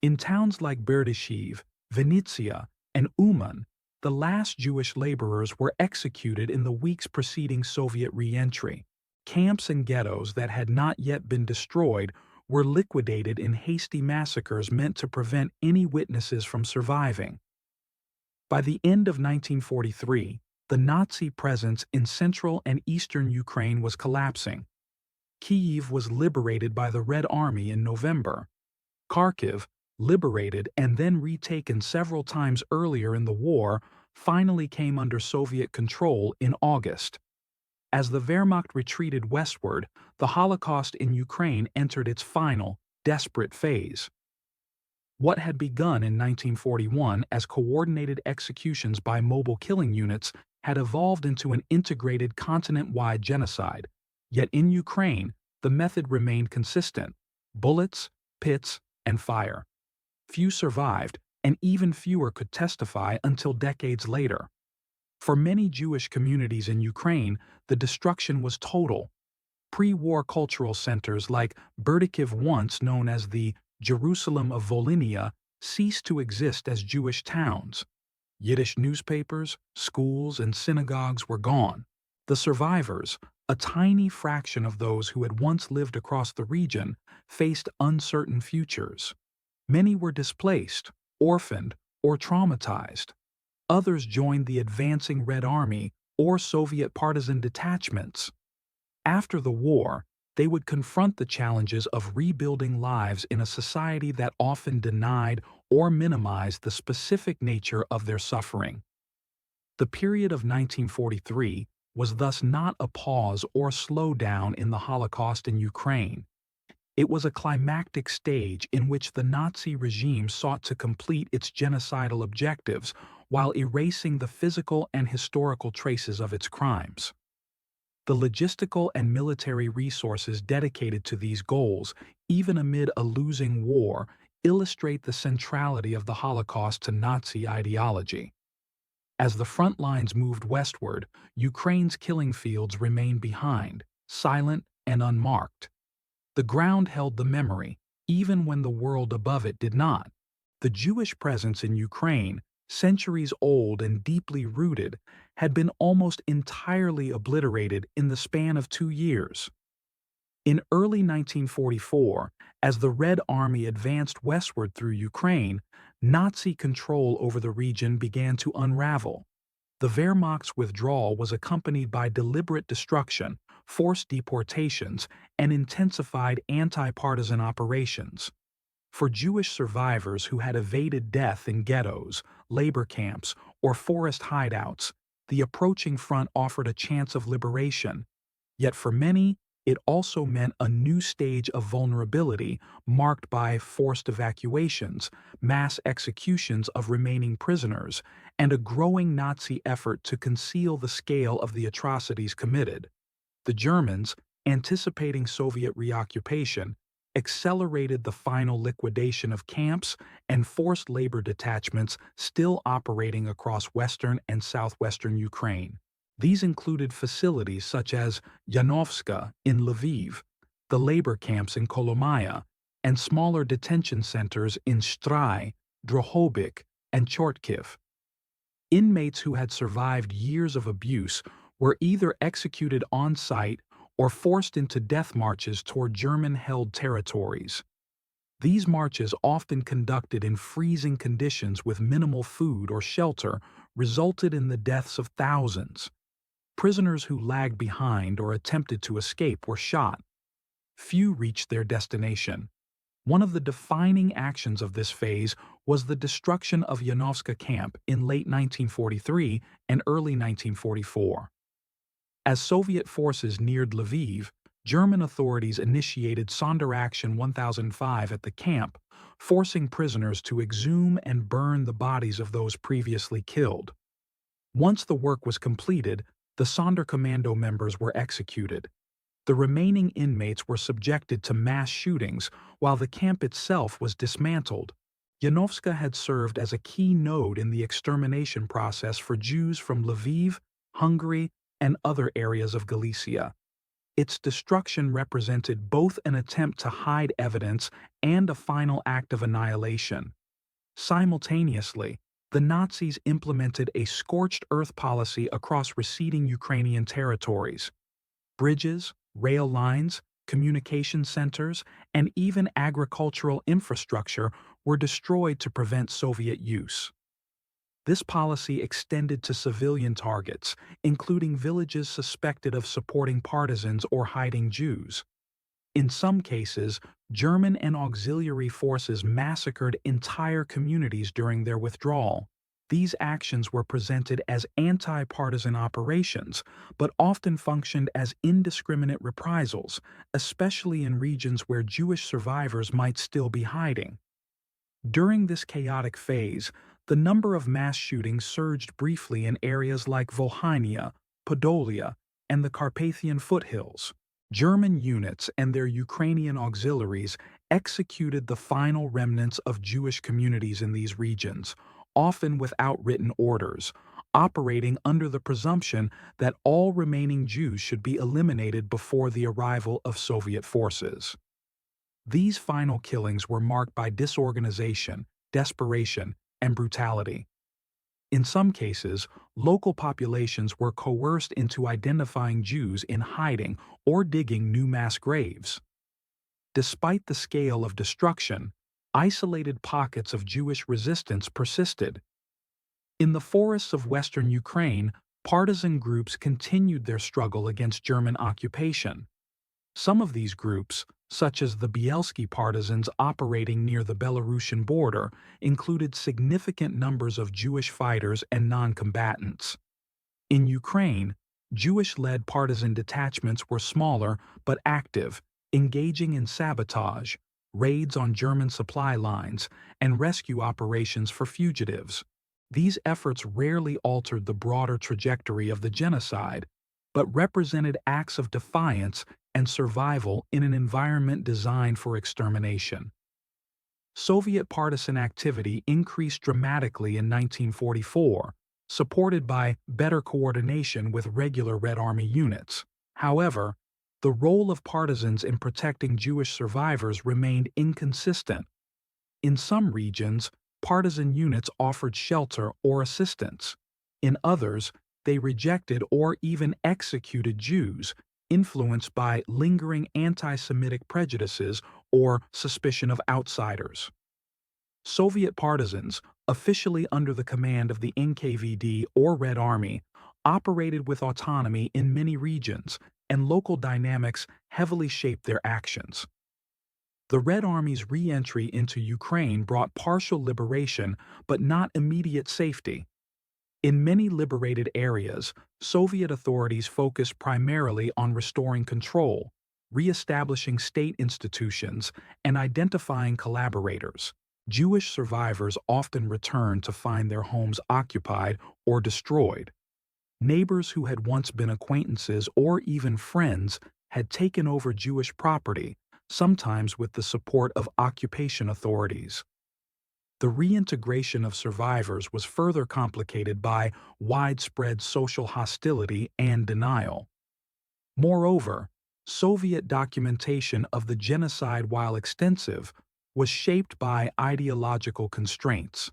In towns like Berdyshev, Vinnytsia, and Uman, the last Jewish laborers were executed in the weeks preceding Soviet re-entry. Camps and ghettos that had not yet been destroyed were liquidated in hasty massacres meant to prevent any witnesses from surviving. By the end of 1943, the Nazi presence in central and eastern Ukraine was collapsing. Kyiv was liberated by the Red Army in November. Kharkiv, liberated and then retaken several times earlier in the war, finally came under Soviet control in August. As the Wehrmacht retreated westward, the Holocaust in Ukraine entered its final, desperate phase. What had begun in 1941 as coordinated executions by mobile killing units had evolved into an integrated continent-wide genocide. Yet in Ukraine, the method remained consistent: bullets, pits, and fire. Few survived, and even fewer could testify until decades later. For many Jewish communities in Ukraine, the destruction was total. Pre-war cultural centers like Berdikiv, once known as the Jerusalem of Volhynia, ceased to exist as Jewish towns. Yiddish newspapers, schools, and synagogues were gone. The survivors, a tiny fraction of those who had once lived across the region, faced uncertain futures. Many were displaced, orphaned, or traumatized. Others joined the advancing Red Army or Soviet partisan detachments. After the war, they would confront the challenges of rebuilding lives in a society that often denied or minimized the specific nature of their suffering. The period of 1943 was thus not a pause or slowdown in the Holocaust in Ukraine. It was a climactic stage in which the Nazi regime sought to complete its genocidal objectives while erasing the physical and historical traces of its crimes. The logistical and military resources dedicated to these goals, even amid a losing war, illustrate the centrality of the Holocaust to Nazi ideology. As the front lines moved westward, Ukraine's killing fields remained behind, silent and unmarked. The ground held the memory, even when the world above it did not. The Jewish presence in Ukraine, centuries old and deeply rooted, had been almost entirely obliterated in the span of 2 years. In early 1944, as the Red Army advanced westward through Ukraine, Nazi control over the region began to unravel. The Wehrmacht's withdrawal was accompanied by deliberate destruction, forced deportations, and intensified anti-partisan operations. For Jewish survivors who had evaded death in ghettos, labor camps, or forest hideouts, the approaching front offered a chance of liberation. Yet for many, it also meant a new stage of vulnerability marked by forced evacuations, mass executions of remaining prisoners, and a growing Nazi effort to conceal the scale of the atrocities committed. The Germans, anticipating Soviet reoccupation, accelerated the final liquidation of camps and forced labor detachments still operating across western and southwestern Ukraine. These included facilities such as Yanovska in Lviv, the labor camps in Kolomaya, and smaller detention centers in Stry, Drohobych, and Chortkiv. Inmates who had survived years of abuse were either executed on site or forced into death marches toward German-held territories. These marches, often conducted in freezing conditions with minimal food or shelter, resulted in the deaths of thousands. Prisoners who lagged behind or attempted to escape were shot. Few reached their destination. One of the defining actions of this phase was the destruction of Yanovska camp in late 1943 and early 1944. As Soviet forces neared Lviv, German authorities initiated Sonderaction 1005 at the camp, forcing prisoners to exhume and burn the bodies of those previously killed. Once the work was completed, the Sonderkommando members were executed. The remaining inmates were subjected to mass shootings while the camp itself was dismantled. Yanovska had served as a key node in the extermination process for Jews from Lviv, Hungary, and other areas of Galicia. Its destruction represented both an attempt to hide evidence and a final act of annihilation. Simultaneously, the Nazis implemented a scorched earth policy across receding Ukrainian territories. Bridges, rail lines, communication centers, and even agricultural infrastructure were destroyed to prevent Soviet use. This policy extended to civilian targets, including villages suspected of supporting partisans or hiding Jews. In some cases, German and auxiliary forces massacred entire communities during their withdrawal. These actions were presented as anti-partisan operations, but often functioned as indiscriminate reprisals, especially in regions where Jewish survivors might still be hiding. During this chaotic phase, the number of mass shootings surged briefly in areas like Volhynia, Podolia, and the Carpathian foothills. German units and their Ukrainian auxiliaries executed the final remnants of Jewish communities in these regions, often without written orders, operating under the presumption that all remaining Jews should be eliminated before the arrival of Soviet forces. These final killings were marked by disorganization, desperation, and brutality. In some cases, local populations were coerced into identifying Jews in hiding or digging new mass graves. Despite the scale of destruction, isolated pockets of Jewish resistance persisted. In the forests of western Ukraine, partisan groups continued their struggle against German occupation. Some of these groups, such as the Bielski partisans operating near the Belarusian border, included significant numbers of Jewish fighters and non-combatants. In Ukraine, Jewish-led partisan detachments were smaller but active, engaging in sabotage, raids on German supply lines, and rescue operations for fugitives. These efforts rarely altered the broader trajectory of the genocide, but represented acts of defiance and survival in an environment designed for extermination. Soviet partisan activity increased dramatically in 1944, supported by better coordination with regular Red Army units. However, the role of partisans in protecting Jewish survivors remained inconsistent. In some regions, partisan units offered shelter or assistance. In others, they rejected or even executed Jews, influenced by lingering anti-Semitic prejudices or suspicion of outsiders. Soviet partisans, officially under the command of the NKVD or Red Army, operated with autonomy in many regions, and local dynamics heavily shaped their actions. The Red Army's re-entry into Ukraine brought partial liberation but not immediate safety. In many liberated areas, Soviet authorities focused primarily on restoring control, re-establishing state institutions, and identifying collaborators. Jewish survivors often returned to find their homes occupied or destroyed. Neighbors who had once been acquaintances or even friends had taken over Jewish property, sometimes with the support of occupation authorities. The reintegration of survivors was further complicated by widespread social hostility and denial. Moreover, Soviet documentation of the genocide, while extensive, was shaped by ideological constraints.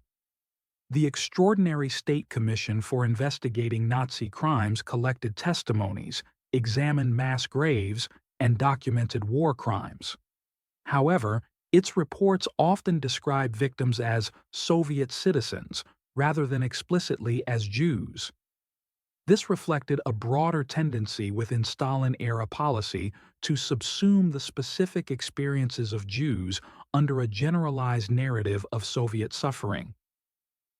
The Extraordinary State Commission for Investigating Nazi Crimes collected testimonies, examined mass graves, and documented war crimes. However, its reports often describe victims as Soviet citizens rather than explicitly as Jews. This reflected a broader tendency within Stalin-era policy to subsume the specific experiences of Jews under a generalized narrative of Soviet suffering.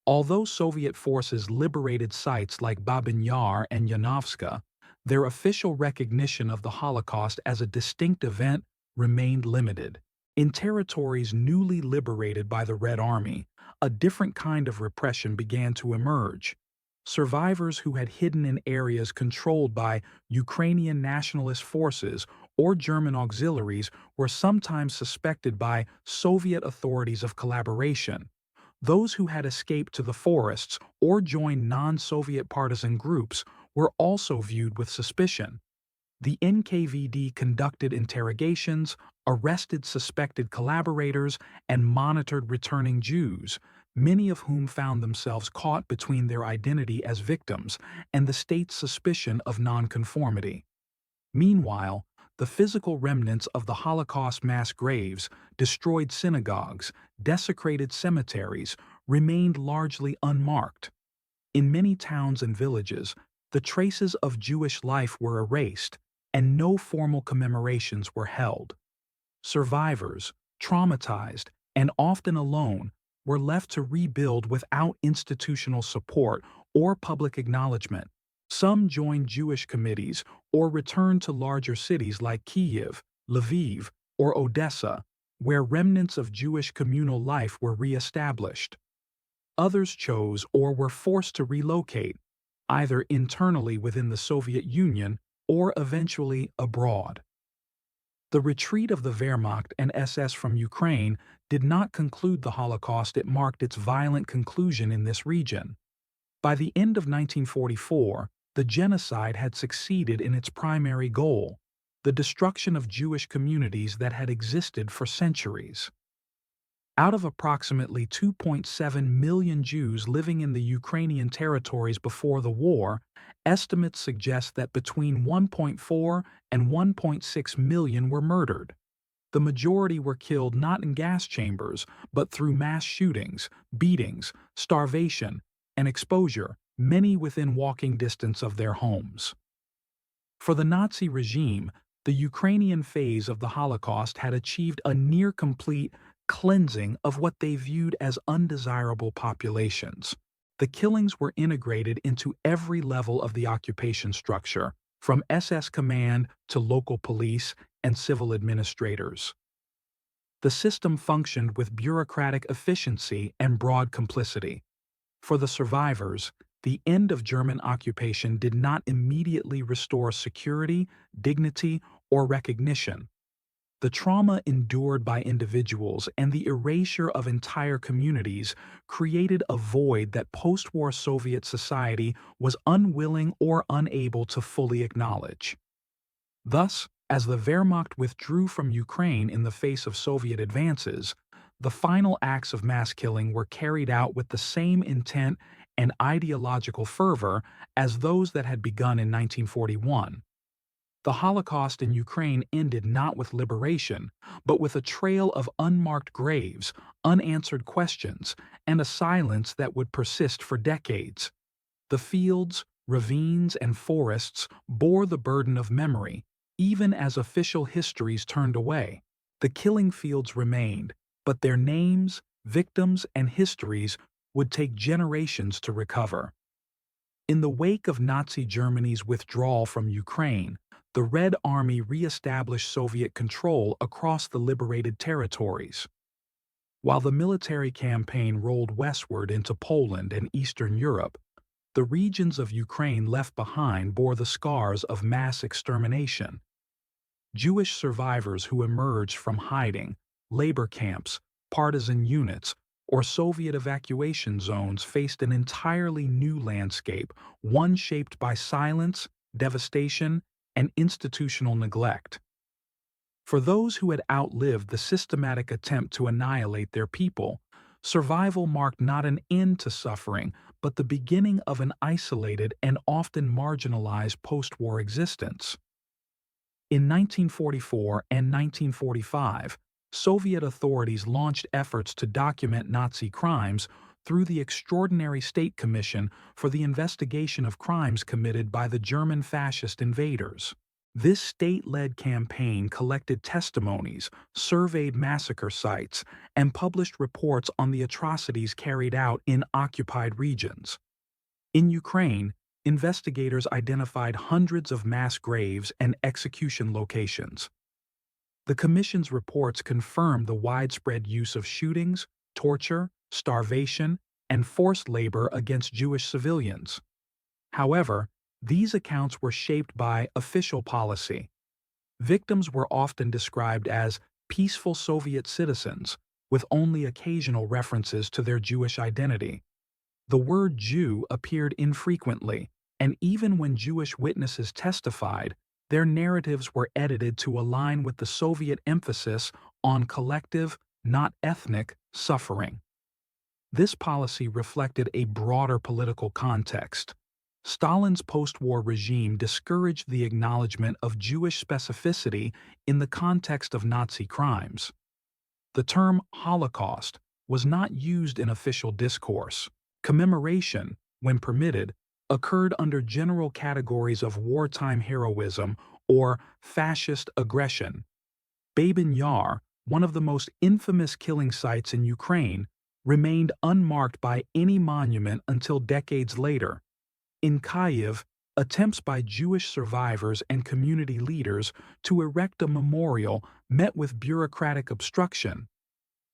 Although Soviet forces liberated sites like Babyn Yar and Yanovska, their official recognition of the Holocaust as a distinct event remained limited. In territories newly liberated by the Red Army, a different kind of repression began to emerge. Survivors who had hidden in areas controlled by Ukrainian nationalist forces or German auxiliaries were sometimes suspected by Soviet authorities of collaboration. Those who had escaped to the forests or joined non-Soviet partisan groups were also viewed with suspicion. The NKVD conducted interrogations, arrested suspected collaborators, and monitored returning Jews, many of whom found themselves caught between their identity as victims and the state's suspicion of nonconformity. Meanwhile, the physical remnants of the Holocaust mass graves, destroyed synagogues, desecrated cemeteries, remained largely unmarked. In many towns and villages, the traces of Jewish life were erased, and no formal commemorations were held. Survivors, traumatized and often alone, were left to rebuild without institutional support or public acknowledgement. Some joined Jewish committees or returned to larger cities like Kyiv, Lviv, or Odessa, where remnants of Jewish communal life were re-established. Others chose or were forced to relocate, either internally within the Soviet Union or eventually abroad. The retreat of the Wehrmacht and SS from Ukraine did not conclude the Holocaust. It marked its violent conclusion in this region. By the end of 1944, the genocide had succeeded in its primary goal, the destruction of Jewish communities that had existed for centuries. Out of approximately 2.7 million Jews living in the Ukrainian territories before the war, estimates suggest that between 1.4 and 1.6 million were murdered. The majority were killed not in gas chambers, but through mass shootings, beatings, starvation, and exposure, many within walking distance of their homes. For the Nazi regime, the Ukrainian phase of the Holocaust had achieved a near-complete cleansing of what they viewed as undesirable populations. The killings were integrated into every level of the occupation structure, from SS command to local police and civil administrators. The system functioned with bureaucratic efficiency and broad complicity. For the survivors, the end of German occupation did not immediately restore security, dignity, or recognition. The trauma endured by individuals and the erasure of entire communities created a void that post-war Soviet society was unwilling or unable to fully acknowledge. Thus, as the Wehrmacht withdrew from Ukraine in the face of Soviet advances, the final acts of mass killing were carried out with the same intent and ideological fervor as those that had begun in 1941. The Holocaust in Ukraine ended not with liberation, but with a trail of unmarked graves, unanswered questions, and a silence that would persist for decades. The fields, ravines, and forests bore the burden of memory, even as official histories turned away. The killing fields remained, but their names, victims, and histories would take generations to recover. In the wake of Nazi Germany's withdrawal from Ukraine, the Red Army re-established Soviet control across the liberated territories. While the military campaign rolled westward into Poland and Eastern Europe, the regions of Ukraine left behind bore the scars of mass extermination. Jewish survivors who emerged from hiding, labor camps, partisan units, or Soviet evacuation zones faced an entirely new landscape, one shaped by silence, devastation, and institutional neglect. For those who had outlived the systematic attempt to annihilate their people, survival marked not an end to suffering, but the beginning of an isolated and often marginalized post-war existence. In 1944 and 1945, Soviet authorities launched efforts to document Nazi crimes through the Extraordinary State Commission for the Investigation of Crimes Committed by the German fascist invaders. This state-led campaign collected testimonies, surveyed massacre sites, and published reports on the atrocities carried out in occupied regions. In Ukraine, investigators identified hundreds of mass graves and execution locations. The Commission's reports confirmed the widespread use of shootings, torture, starvation, and forced labor against Jewish civilians. However, these accounts were shaped by official policy. Victims were often described as peaceful Soviet citizens, with only occasional references to their Jewish identity. The word Jew appeared infrequently, and even when Jewish witnesses testified, their narratives were edited to align with the Soviet emphasis on collective, not ethnic, suffering. This policy reflected a broader political context. Stalin's post-war regime discouraged the acknowledgement of Jewish specificity in the context of Nazi crimes. The term Holocaust was not used in official discourse. Commemoration, when permitted, occurred under general categories of wartime heroism or fascist aggression. Babyn Yar, one of the most infamous killing sites in Ukraine, remained unmarked by any monument until decades later. In Kyiv, attempts by Jewish survivors and community leaders to erect a memorial met with bureaucratic obstruction.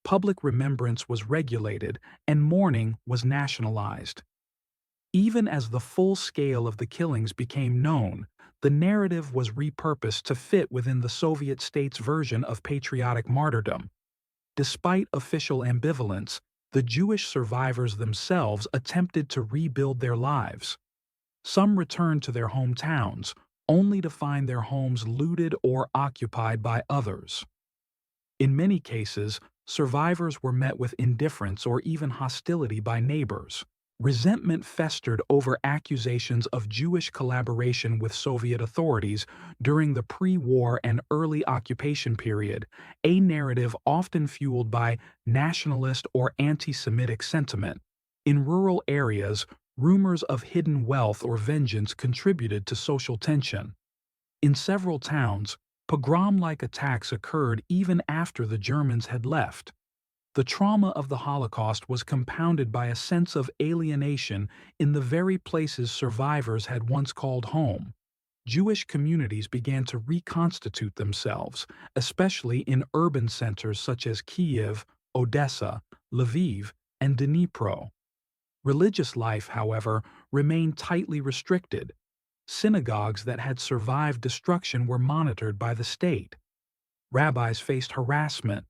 Public remembrance was regulated and mourning was nationalized. Even as the full scale of the killings became known, the narrative was repurposed to fit within the Soviet state's version of patriotic martyrdom. Despite official ambivalence, the Jewish survivors themselves attempted to rebuild their lives. Some returned to their hometowns, only to find their homes looted or occupied by others. In many cases, survivors were met with indifference or even hostility by neighbors. Resentment festered over accusations of Jewish collaboration with Soviet authorities during the pre-war and early occupation period, a narrative often fueled by nationalist or anti-Semitic sentiment. In rural areas, rumors of hidden wealth or vengeance contributed to social tension. In several towns, pogrom-like attacks occurred even after the Germans had left. The trauma of the Holocaust was compounded by a sense of alienation in the very places survivors had once called home. Jewish communities began to reconstitute themselves, especially in urban centers such as Kyiv, Odessa, Lviv, and Dnipro. Religious life, however, remained tightly restricted. Synagogues that had survived destruction were monitored by the state. Rabbis faced harassment.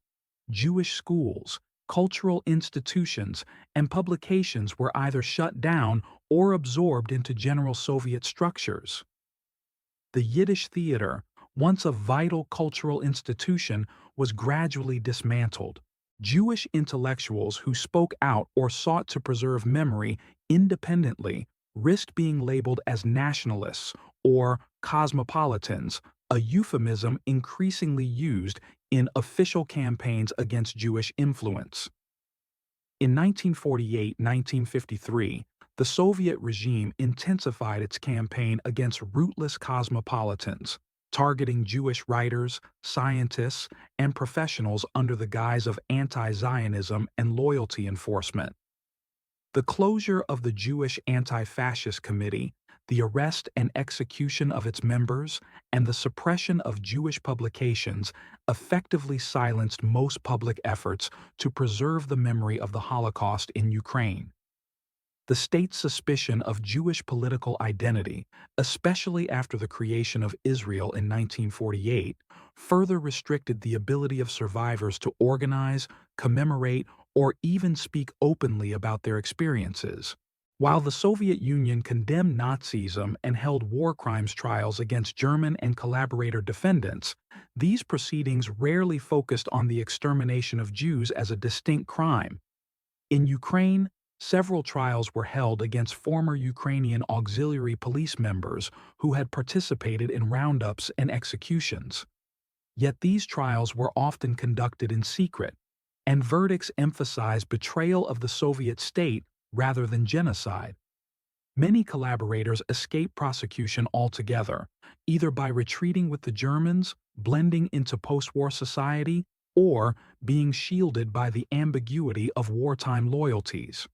Jewish schools, cultural institutions, and publications were either shut down or absorbed into general Soviet structures. The Yiddish theater, once a vital cultural institution, was gradually dismantled. Jewish intellectuals who spoke out or sought to preserve memory independently risked being labeled as nationalists or cosmopolitans, a euphemism increasingly used in official campaigns against Jewish influence. In 1948-1953, the Soviet regime intensified its campaign against rootless cosmopolitans, targeting Jewish writers, scientists, and professionals under the guise of anti-Zionism and loyalty enforcement. The closure of the Jewish Anti-Fascist Committee, the arrest and execution of its members, and the suppression of Jewish publications effectively silenced most public efforts to preserve the memory of the Holocaust in Ukraine. The state's suspicion of Jewish political identity, especially after the creation of Israel in 1948, further restricted the ability of survivors to organize, commemorate, or even speak openly about their experiences. While the Soviet Union condemned Nazism and held war crimes trials against German and collaborator defendants, these proceedings rarely focused on the extermination of Jews as a distinct crime. In Ukraine, several trials were held against former Ukrainian auxiliary police members who had participated in roundups and executions. Yet these trials were often conducted in secret, and verdicts emphasized betrayal of the Soviet state rather than genocide. Many collaborators escaped prosecution altogether, either by retreating with the Germans, blending into post-war society, or being shielded by the ambiguity of wartime loyalties.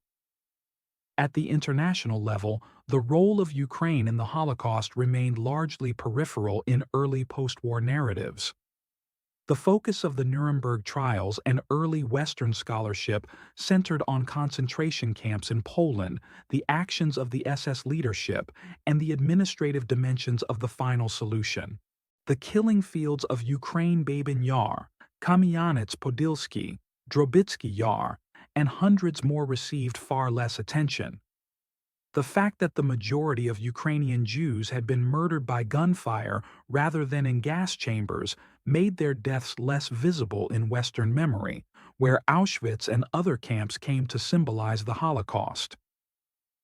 At the international level, the role of Ukraine in the Holocaust remained largely peripheral in early post-war narratives. The focus of the Nuremberg trials and early Western scholarship centered on concentration camps in Poland, the actions of the SS leadership, and the administrative dimensions of the final solution. The killing fields of Ukraine Babyn Yar, Kamyanets-Podilsky, Drobytsky Yar, and hundreds more received far less attention. The fact that the majority of Ukrainian Jews had been murdered by gunfire rather than in gas chambers made their deaths less visible in Western memory, where Auschwitz and other camps came to symbolize the Holocaust.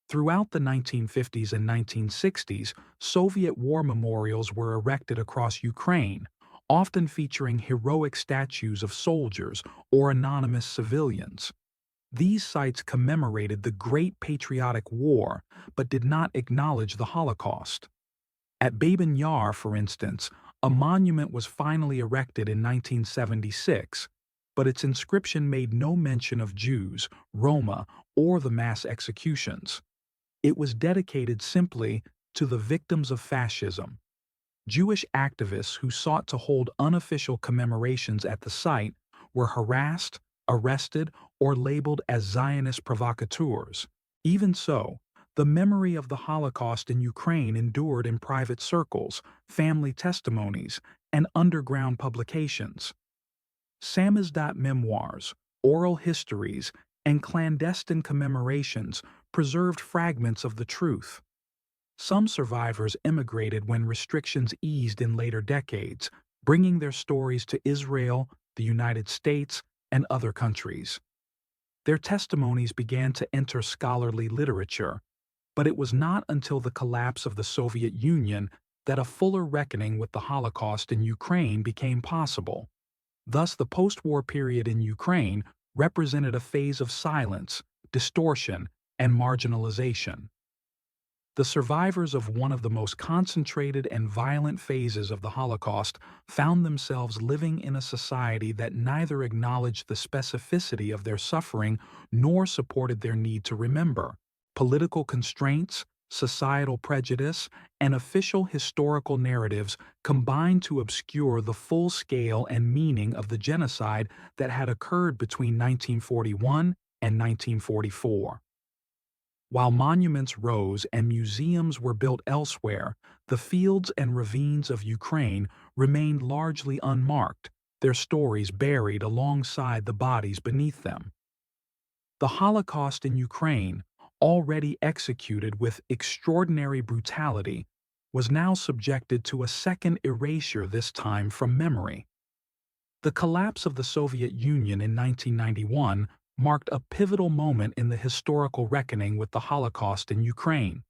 Throughout the 1950s and 1960s, Soviet war memorials were erected across Ukraine, often featuring heroic statues of soldiers or anonymous civilians. These sites commemorated the Great Patriotic War but did not acknowledge the Holocaust. At Babyn Yar, for instance, a monument was finally erected in 1976, but its inscription made no mention of Jews, Roma, or the mass executions. It was dedicated simply to the victims of fascism. Jewish activists who sought to hold unofficial commemorations at the site were harassed, arrested, or labeled as Zionist provocateurs. Even so, the memory of the Holocaust in Ukraine endured in private circles, family testimonies, and underground publications. Samizdat memoirs, oral histories, and clandestine commemorations preserved fragments of the truth. Some survivors immigrated when restrictions eased in later decades, bringing their stories to Israel, the United States, and other countries. Their testimonies began to enter scholarly literature, but it was not until the collapse of the Soviet Union that a fuller reckoning with the Holocaust in Ukraine became possible. Thus, the post-war period in Ukraine represented a phase of silence, distortion, and marginalization. The survivors of one of the most concentrated and violent phases of the Holocaust found themselves living in a society that neither acknowledged the specificity of their suffering nor supported their need to remember. Political constraints, societal prejudice, and official historical narratives combined to obscure the full scale and meaning of the genocide that had occurred between 1941 and 1944. While monuments rose and museums were built elsewhere, the fields and ravines of Ukraine remained largely unmarked, their stories buried alongside the bodies beneath them. The Holocaust in Ukraine, already executed with extraordinary brutality, was now subjected to a second erasure, this time from memory. The collapse of the Soviet Union in 1991 marked a pivotal moment in the historical reckoning with the Holocaust in Ukraine.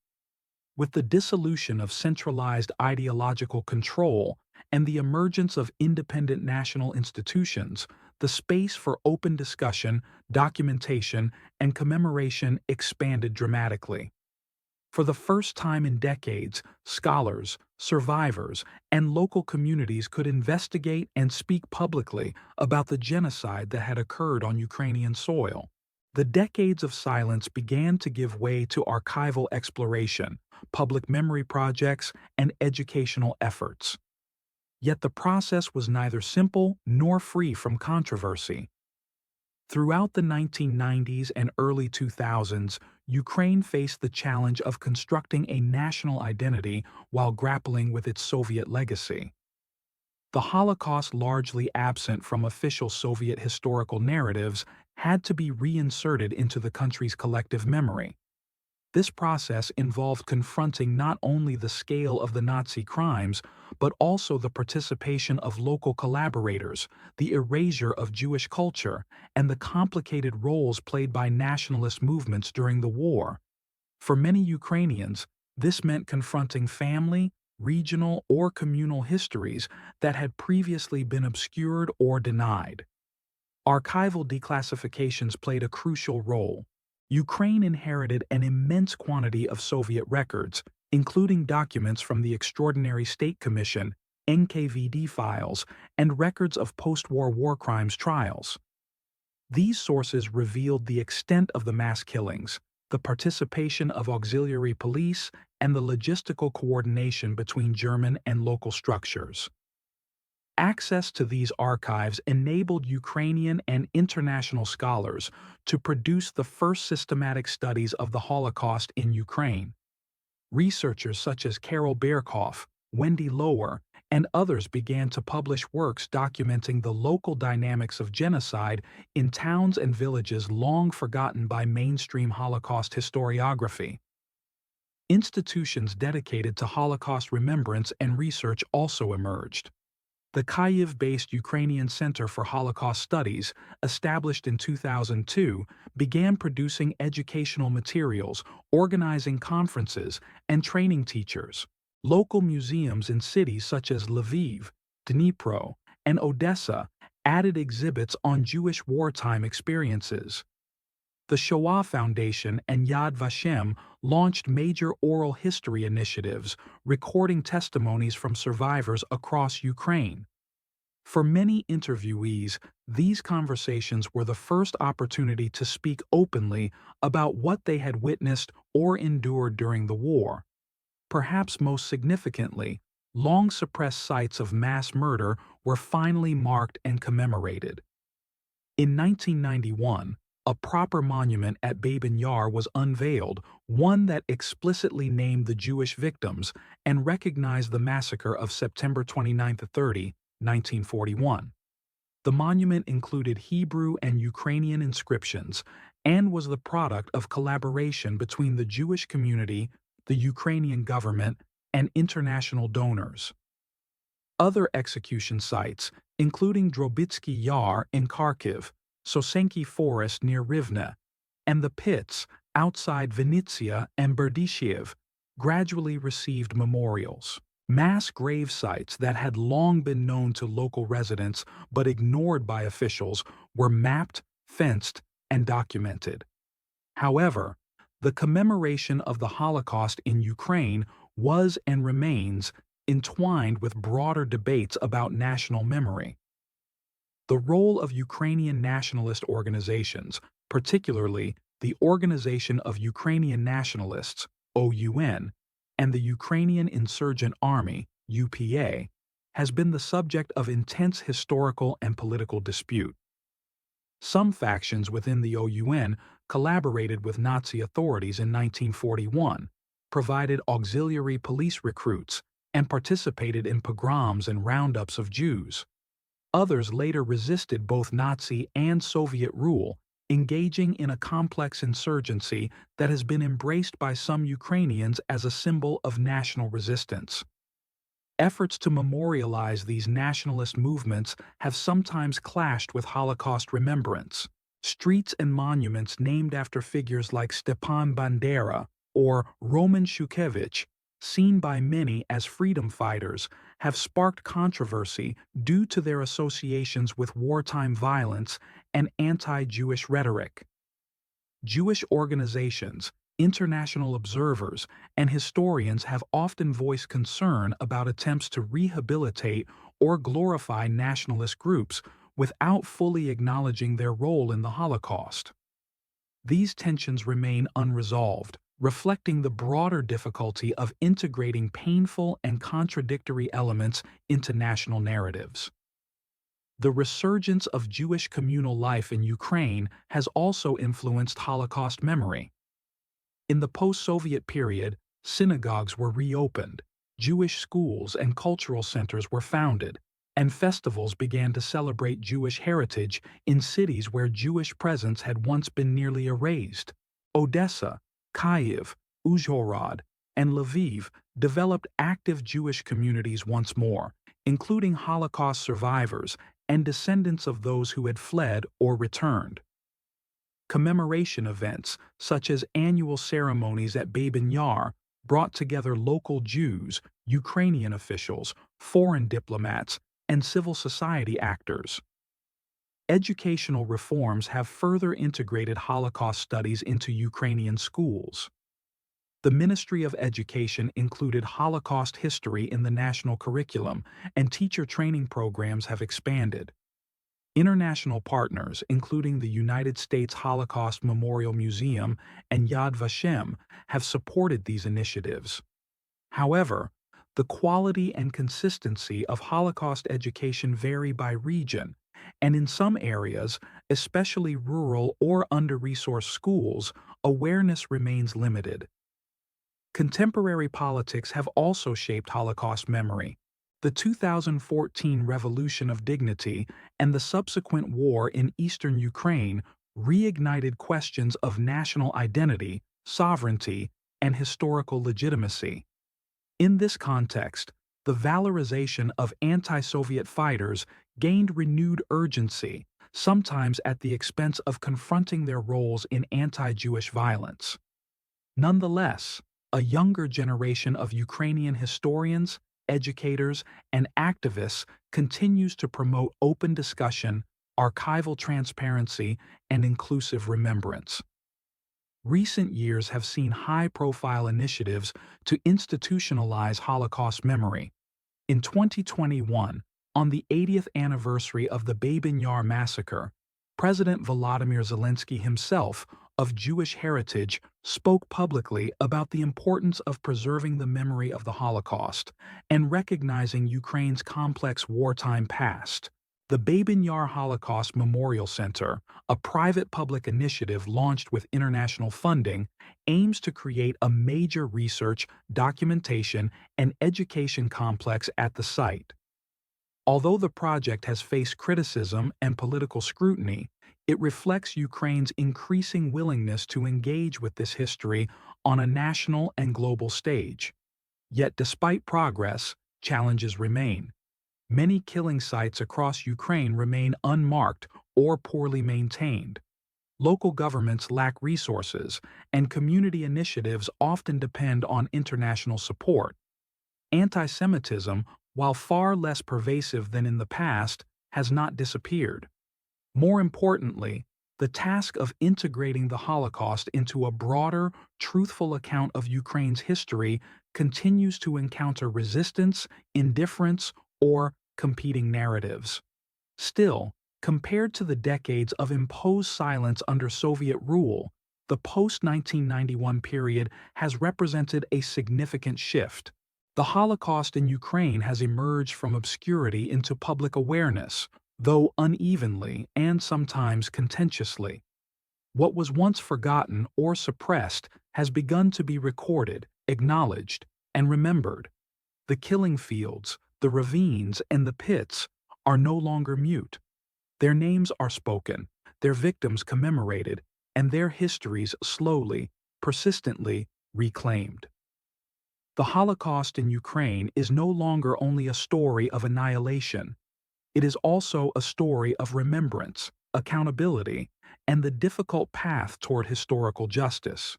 With the dissolution of centralized ideological control and the emergence of independent national institutions, the space for open discussion, documentation, and commemoration expanded dramatically. For the first time in decades, scholars, survivors, and local communities could investigate and speak publicly about the genocide that had occurred on Ukrainian soil. The decades of silence began to give way to archival exploration, public memory projects, and educational efforts. Yet the process was neither simple nor free from controversy. Throughout the 1990s and early 2000s, Ukraine faced the challenge of constructing a national identity while grappling with its Soviet legacy. The Holocaust, largely absent from official Soviet historical narratives, had to be reinserted into the country's collective memory. This process involved confronting not only the scale of the Nazi crimes, but also the participation of local collaborators, the erasure of Jewish culture, and the complicated roles played by nationalist movements during the war. For many Ukrainians, this meant confronting family, regional, or communal histories that had previously been obscured or denied. Archival declassifications played a crucial role. Ukraine inherited an immense quantity of Soviet records, including documents from the Extraordinary State Commission, NKVD files, and records of post-war war crimes trials. These sources revealed the extent of the mass killings, the participation of auxiliary police, and the logistical coordination between German and local structures. Access to these archives enabled Ukrainian and international scholars to produce the first systematic studies of the Holocaust in Ukraine. Researchers such as Carol Berkhoff, Wendy Lower, and others began to publish works documenting the local dynamics of genocide in towns and villages long forgotten by mainstream Holocaust historiography. Institutions dedicated to Holocaust remembrance and research also emerged. The Kyiv-based Ukrainian Center for Holocaust Studies, established in 2002, began producing educational materials, organizing conferences, and training teachers. Local museums in cities such as Lviv, Dnipro, and Odessa added exhibits on Jewish wartime experiences. The Shoah Foundation and Yad Vashem launched major oral history initiatives, recording testimonies from survivors across Ukraine. For many interviewees, these conversations were the first opportunity to speak openly about what they had witnessed or endured during the war. Perhaps most significantly, long-suppressed sites of mass murder were finally marked and commemorated. In 1991, a proper monument at Babin Yar was unveiled, one that explicitly named the Jewish victims and recognized the massacre of September 29–30, 1941. The monument included Hebrew and Ukrainian inscriptions and was the product of collaboration between the Jewish community, the Ukrainian government, and international donors. Other execution sites, including Drobitsky Yar in Kharkiv, Sosenki Forest near Rivne, and the pits outside Vinnytsia and Berdyshev, gradually received memorials. Mass grave sites that had long been known to local residents but ignored by officials were mapped, fenced, and documented. However, the commemoration of the Holocaust in Ukraine was and remains entwined with broader debates about national memory. The role of Ukrainian nationalist organizations, particularly the Organization of Ukrainian Nationalists, OUN, and the Ukrainian Insurgent Army, UPA, has been the subject of intense historical and political dispute. Some factions within the OUN collaborated with Nazi authorities in 1941, provided auxiliary police recruits, and participated in pogroms and roundups of Jews. Others later resisted both Nazi and Soviet rule, engaging in a complex insurgency that has been embraced by some Ukrainians as a symbol of national resistance. Efforts to memorialize these nationalist movements have sometimes clashed with Holocaust remembrance. Streets and monuments named after figures like Stepan Bandera or Roman Shukevich, seen by many as freedom fighters, have sparked controversy due to their associations with wartime violence and anti-Jewish rhetoric. Jewish organizations, international observers, and historians have often voiced concern about attempts to rehabilitate or glorify nationalist groups without fully acknowledging their role in the Holocaust. These tensions remain unresolved, reflecting the broader difficulty of integrating painful and contradictory elements into national narratives. The resurgence of Jewish communal life in Ukraine has also influenced Holocaust memory. In the post-Soviet period, synagogues were reopened, Jewish schools and cultural centers were founded, and festivals began to celebrate Jewish heritage in cities where Jewish presence had once been nearly erased. Odessa, Kyiv, Uzhhorod, and Lviv developed active Jewish communities once more, including Holocaust survivors and descendants of those who had fled or returned. Commemoration events, such as annual ceremonies at Babyn Yar, brought together local Jews, Ukrainian officials, foreign diplomats, and civil society actors. Educational reforms have further integrated Holocaust studies into Ukrainian schools. The Ministry of Education included Holocaust history in the national curriculum, and teacher training programs have expanded. International partners, including the United States Holocaust Memorial Museum and Yad Vashem, have supported these initiatives. However, the quality and consistency of Holocaust education vary by region, and in some areas, especially rural or under-resourced schools, awareness remains limited. Contemporary politics have also shaped Holocaust memory. The 2014 Revolution of Dignity and the subsequent war in eastern Ukraine reignited questions of national identity, sovereignty, and historical legitimacy. In this context, the valorization of anti-Soviet fighters gained renewed urgency, sometimes at the expense of confronting their roles in anti-Jewish violence. Nonetheless, a younger generation of Ukrainian historians, educators, and activists continues to promote open discussion, archival transparency, and inclusive remembrance. Recent years have seen high-profile initiatives to institutionalize Holocaust memory. In 2021, on the 80th anniversary of the Babyn Yar massacre, President Volodymyr Zelensky himself, of Jewish heritage, spoke publicly about the importance of preserving the memory of the Holocaust and recognizing Ukraine's complex wartime past. The Babyn Yar Holocaust Memorial Center, a private-public initiative launched with international funding, aims to create a major research, documentation, and education complex at the site. Although the project has faced criticism and political scrutiny, it reflects Ukraine's increasing willingness to engage with this history on a national and global stage. Yet despite progress, challenges remain. Many killing sites across Ukraine remain unmarked or poorly maintained. Local governments lack resources, and community initiatives often depend on international support. Anti-Semitism, while far less pervasive than in the past, has not disappeared. More importantly, the task of integrating the Holocaust into a broader, truthful account of Ukraine's history continues to encounter resistance, indifference, or competing narratives. Still, compared to the decades of imposed silence under Soviet rule, the post-1991 period has represented a significant shift. The Holocaust in Ukraine has emerged from obscurity into public awareness, though unevenly and sometimes contentiously. What was once forgotten or suppressed has begun to be recorded, acknowledged, and remembered. The killing fields, the ravines, and the pits are no longer mute. Their names are spoken, their victims commemorated, and their histories slowly, persistently reclaimed. The Holocaust in Ukraine is no longer only a story of annihilation. It is also a story of remembrance, accountability, and the difficult path toward historical justice.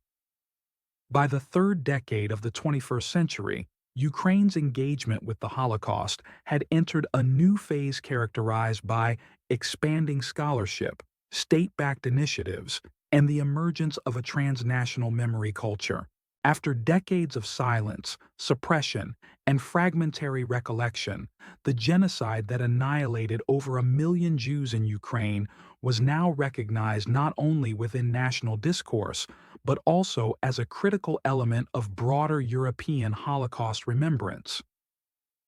By the third decade of the 21st century, Ukraine's engagement with the Holocaust had entered a new phase characterized by expanding scholarship, state-backed initiatives, and the emergence of a transnational memory culture. After decades of silence, suppression, and fragmentary recollection, the genocide that annihilated over 1 million Jews in Ukraine was now recognized not only within national discourse, but also as a critical element of broader European Holocaust remembrance.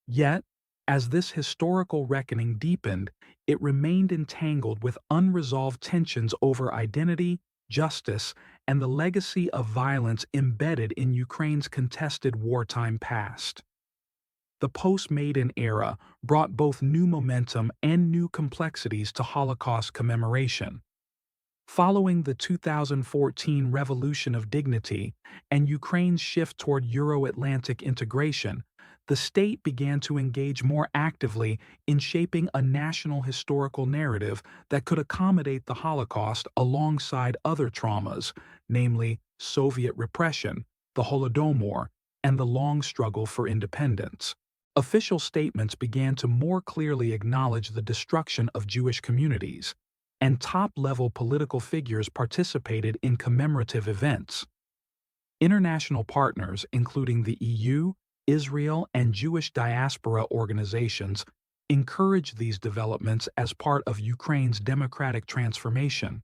Yet, as this historical reckoning deepened, it remained entangled with unresolved tensions over identity, justice, and the legacy of violence embedded in Ukraine's contested wartime past. The post-Maidan era brought both new momentum and new complexities to Holocaust commemoration. Following the 2014 Revolution of Dignity and Ukraine's shift toward Euro-Atlantic integration, the state began to engage more actively in shaping a national historical narrative that could accommodate the Holocaust alongside other traumas, namely Soviet repression, the Holodomor, and the long struggle for independence. Official statements began to more clearly acknowledge the destruction of Jewish communities, and top-level political figures participated in commemorative events. International partners, including the EU, Israel, and Jewish diaspora organizations, encouraged these developments as part of Ukraine's democratic transformation.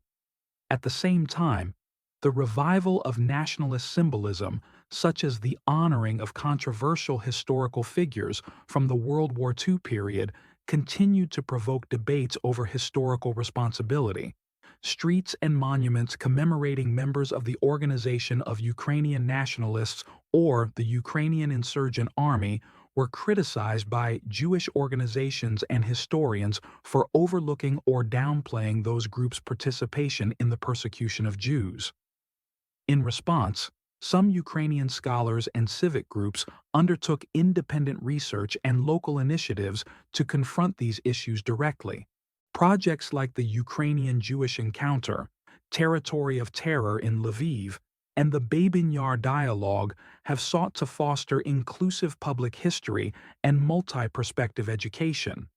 At the same time, the revival of nationalist symbolism, such as the honoring of controversial historical figures from the World War II period, continued to provoke debates over historical responsibility. Streets and monuments commemorating members of the Organization of Ukrainian Nationalists or the Ukrainian Insurgent Army were criticized by Jewish organizations and historians for overlooking or downplaying those groups' participation in the persecution of Jews. In response, some Ukrainian scholars and civic groups undertook independent research and local initiatives to confront these issues directly. Projects like the Ukrainian Jewish Encounter, Territory of Terror in Lviv, and the Babyn Yar Dialogue have sought to foster inclusive public history and multi-perspective education.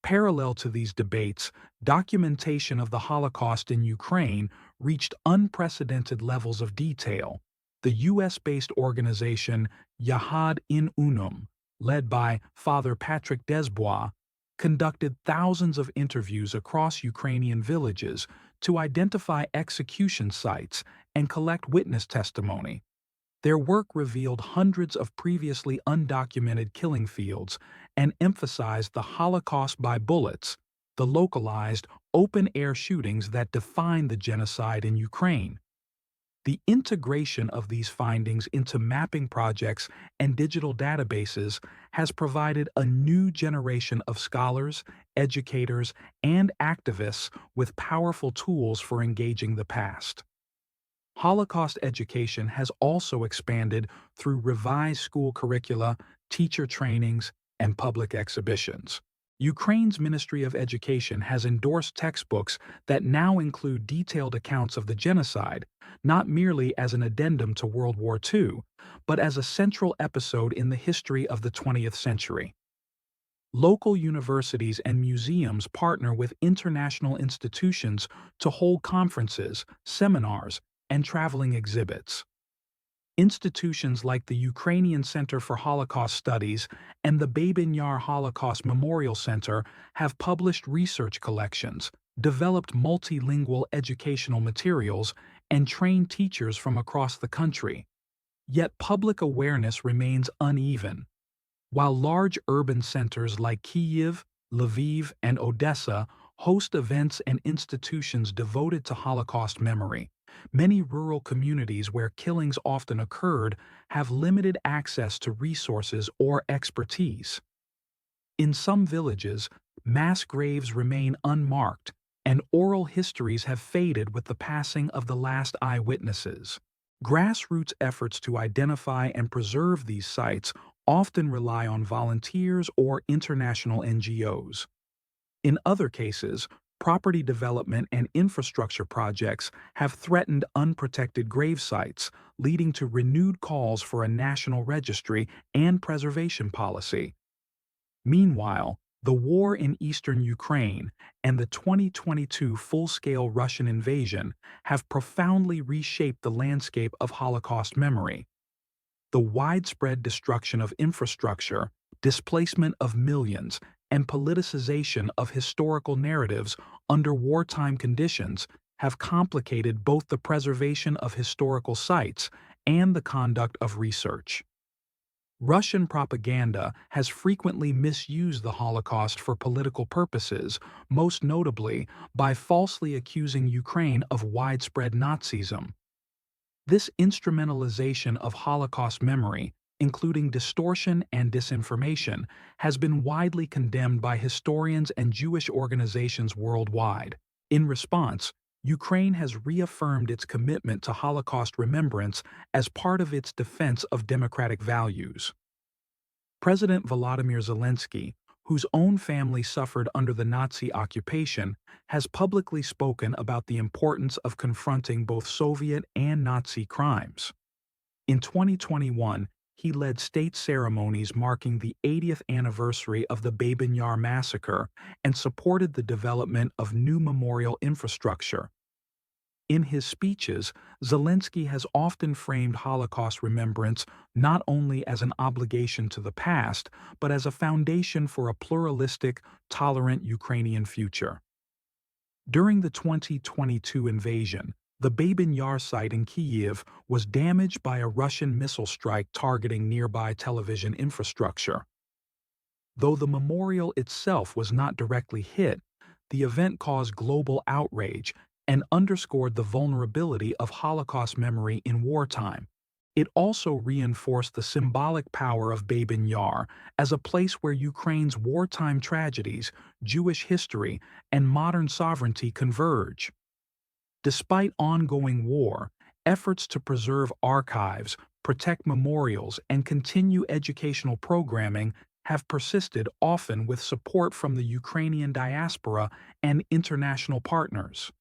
Parallel to these debates, documentation of the Holocaust in Ukraine reached unprecedented levels of detail. The U.S.-based organization Yahad in Unum, led by Father Patrick Desbois, conducted thousands of interviews across Ukrainian villages to identify execution sites and collect witness testimony. Their work revealed hundreds of previously undocumented killing fields and emphasized the Holocaust by bullets, the localized, open-air shootings that define the genocide in Ukraine. The integration of these findings into mapping projects and digital databases has provided a new generation of scholars, educators, and activists with powerful tools for engaging the past. Holocaust education has also expanded through revised school curricula, teacher trainings, and public exhibitions. Ukraine's Ministry of Education has endorsed textbooks that now include detailed accounts of the genocide, not merely as an addendum to World War II, but as a central episode in the history of the 20th century. Local universities and museums partner with international institutions to hold conferences, seminars, and traveling exhibits. Institutions like the Ukrainian Center for Holocaust Studies and the Babyn Yar Holocaust Memorial Center have published research collections, developed multilingual educational materials, and trained teachers from across the country. Yet public awareness remains uneven. While large urban centers like Kyiv, Lviv, and Odessa host events and institutions devoted to Holocaust memory, many rural communities where killings often occurred have limited access to resources or expertise. In some villages, mass graves remain unmarked, and oral histories have faded with the passing of the last eyewitnesses. Grassroots efforts to identify and preserve these sites often rely on volunteers or international NGOs. In other cases, property development and infrastructure projects have threatened unprotected grave sites, leading to renewed calls for a national registry and preservation policy. Meanwhile, the war in eastern Ukraine and the 2022 full-scale Russian invasion have profoundly reshaped the landscape of Holocaust memory. The widespread destruction of infrastructure, displacement of millions, and politicization of historical narratives under wartime conditions have complicated both the preservation of historical sites and the conduct of research. Russian propaganda has frequently misused the Holocaust for political purposes, most notably by falsely accusing Ukraine of widespread Nazism. This instrumentalization of Holocaust memory, including distortion and disinformation, has been widely condemned by historians and Jewish organizations worldwide. In response, Ukraine has reaffirmed its commitment to Holocaust remembrance as part of its defense of democratic values. President Volodymyr Zelensky, whose own family suffered under the Nazi occupation, has publicly spoken about the importance of confronting both Soviet and Nazi crimes. In 2021, he led state ceremonies marking the 80th anniversary of the Babyn Yar massacre and supported the development of new memorial infrastructure. In his speeches, Zelensky has often framed Holocaust remembrance not only as an obligation to the past, but as a foundation for a pluralistic, tolerant Ukrainian future. During the 2022 invasion, the Babyn Yar site in Kyiv was damaged by a Russian missile strike targeting nearby television infrastructure. Though the memorial itself was not directly hit, the event caused global outrage and underscored the vulnerability of Holocaust memory in wartime. It also reinforced the symbolic power of Babyn Yar as a place where Ukraine's wartime tragedies, Jewish history, and modern sovereignty converge. Despite ongoing war, efforts to preserve archives, protect memorials, and continue educational programming have persisted, often with support from the Ukrainian diaspora and international partners.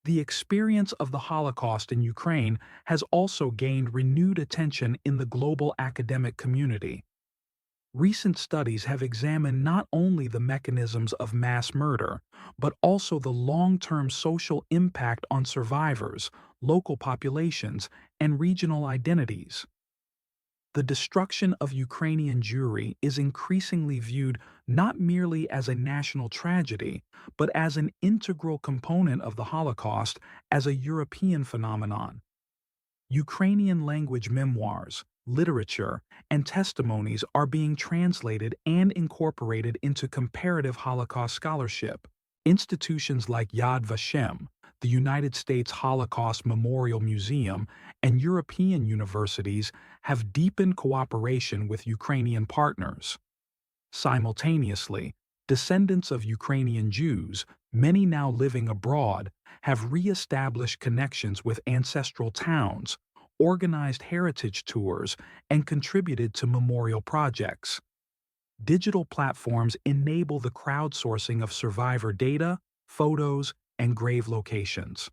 The experience of the Holocaust in Ukraine has also gained renewed attention in the global academic community. Recent studies have examined not only the mechanisms of mass murder, but also the long-term social impact on survivors, local populations, and regional identities. The destruction of Ukrainian Jewry is increasingly viewed not merely as a national tragedy, but as an integral component of the Holocaust as a European phenomenon. Ukrainian language memoirs, literature, and testimonies are being translated and incorporated into comparative Holocaust scholarship. Institutions like Yad Vashem, the United States Holocaust Memorial Museum, and European universities have deepened cooperation with Ukrainian partners. Simultaneously, descendants of Ukrainian Jews, many now living abroad, have re-established connections with ancestral towns, organized heritage tours, and contributed to memorial projects. Digital platforms enable the crowdsourcing of survivor data, photos, and grave locations.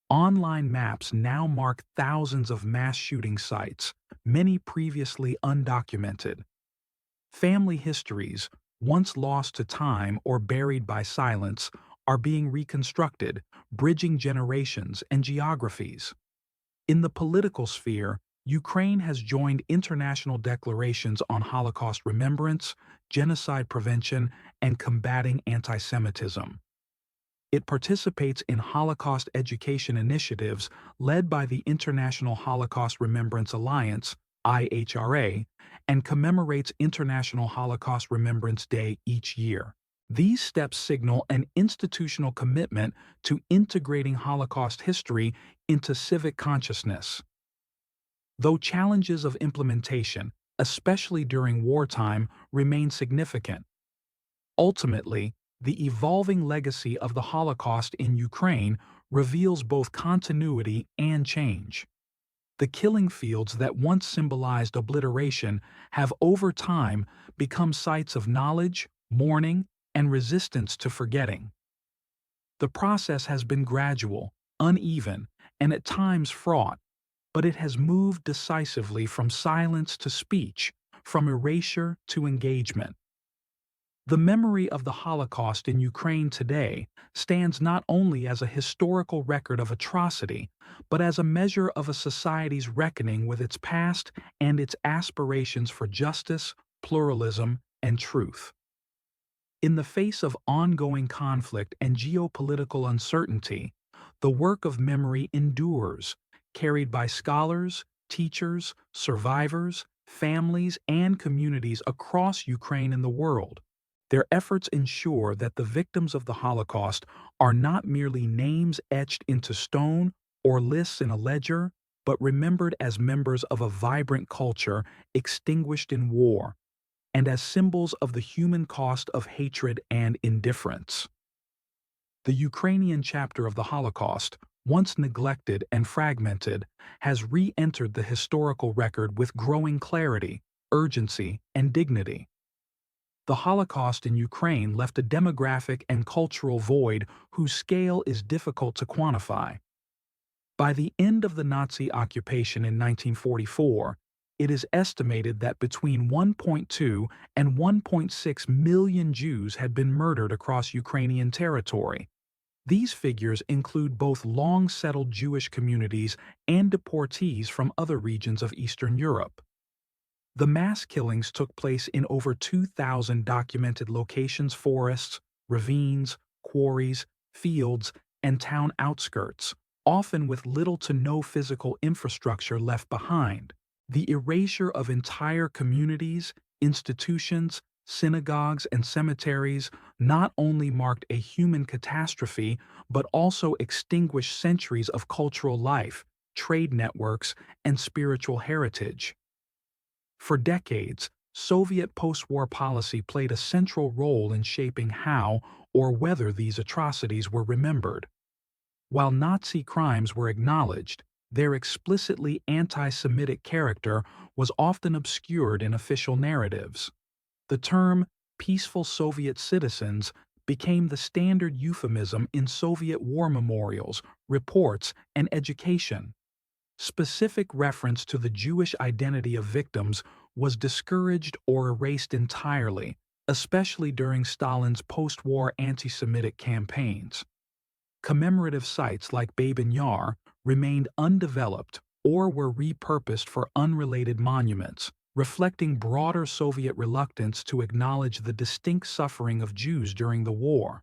Online maps now mark thousands of mass shooting sites, many previously undocumented. Family histories, once lost to time or buried by silence, are being reconstructed, bridging generations and geographies. In the political sphere, Ukraine has joined international declarations on Holocaust remembrance, genocide prevention, and combating anti-Semitism. It participates in Holocaust education initiatives led by the International Holocaust Remembrance Alliance, IHRA, and commemorates International Holocaust Remembrance Day each year. These steps signal an institutional commitment to integrating Holocaust history into civic consciousness. Though challenges of implementation, especially during wartime, remain significant, ultimately, the evolving legacy of the Holocaust in Ukraine reveals both continuity and change. The killing fields that once symbolized obliteration have over time become sites of knowledge, mourning, and resistance to forgetting. The process has been gradual, uneven, and at times fraught, but it has moved decisively from silence to speech, from erasure to engagement. The memory of the Holocaust in Ukraine today stands not only as a historical record of atrocity, but as a measure of a society's reckoning with its past and its aspirations for justice, pluralism, and truth. In the face of ongoing conflict and geopolitical uncertainty, the work of memory endures, carried by scholars, teachers, survivors, families, and communities across Ukraine and the world. Their efforts ensure that the victims of the Holocaust are not merely names etched into stone or lists in a ledger, but remembered as members of a vibrant culture extinguished in war, and as symbols of the human cost of hatred and indifference. The Ukrainian chapter of the Holocaust, once neglected and fragmented, has re-entered the historical record with growing clarity, urgency, and dignity. The Holocaust in Ukraine left a demographic and cultural void whose scale is difficult to quantify. By the end of the Nazi occupation in 1944, it is estimated that between 1.2 and 1.6 million Jews had been murdered across Ukrainian territory. These figures include both long-settled Jewish communities and deportees from other regions of Eastern Europe. The mass killings took place in over 2,000 documented locations: forests, ravines, quarries, fields, and town outskirts, often with little to no physical infrastructure left behind. The erasure of entire communities, institutions, synagogues, and cemeteries not only marked a human catastrophe but also extinguished centuries of cultural life, trade networks, and spiritual heritage. For decades, Soviet post-war policy played a central role in shaping how or whether these atrocities were remembered. While Nazi crimes were acknowledged, their explicitly anti-Semitic character was often obscured in official narratives. The term peaceful Soviet citizens became the standard euphemism in Soviet war memorials, reports, and education. Specific reference to the Jewish identity of victims was discouraged or erased entirely, especially during Stalin's post-war anti-Semitic campaigns. Commemorative sites like Babin Yar remained undeveloped or were repurposed for unrelated monuments, reflecting broader Soviet reluctance to acknowledge the distinct suffering of Jews during the war.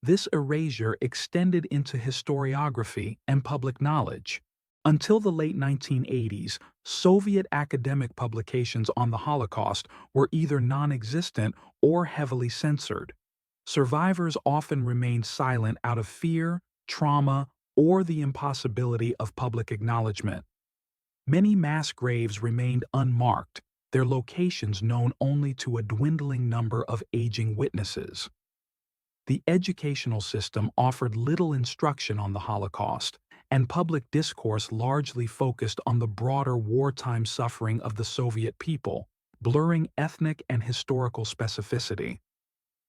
This erasure extended into historiography and public knowledge. Until the late 1980s, Soviet academic publications on the Holocaust were either non-existent or heavily censored. Survivors often remained silent out of fear, trauma, or the impossibility of public acknowledgement. Many mass graves remained unmarked, their locations known only to a dwindling number of aging witnesses. The educational system offered little instruction on the Holocaust, and public discourse largely focused on the broader wartime suffering of the Soviet people, blurring ethnic and historical specificity.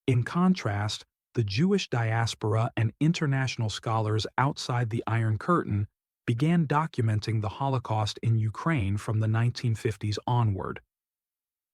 In contrast, the Jewish diaspora and international scholars outside the Iron Curtain began documenting the Holocaust in Ukraine from the 1950s onward.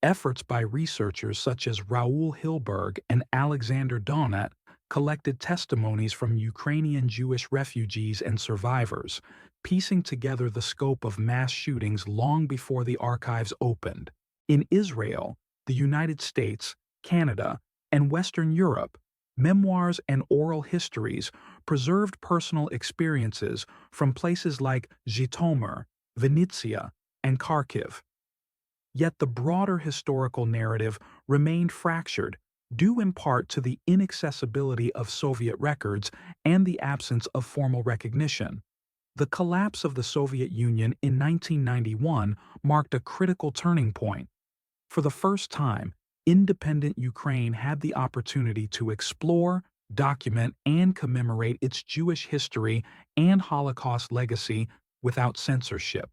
Efforts by researchers such as Raoul Hilberg and Alexander Donat collected testimonies from Ukrainian Jewish refugees and survivors, piecing together the scope of mass shootings long before the archives opened. In Israel, the United States, Canada, and Western Europe, memoirs and oral histories preserved personal experiences from places like Zhytomyr, Vinnytsia, and Kharkiv. Yet the broader historical narrative remained fractured, due in part to the inaccessibility of Soviet records and the absence of formal recognition. The collapse of the Soviet Union in 1991 marked a critical turning point. For the first time, independent Ukraine had the opportunity to explore, document, and commemorate its Jewish history and Holocaust legacy without censorship.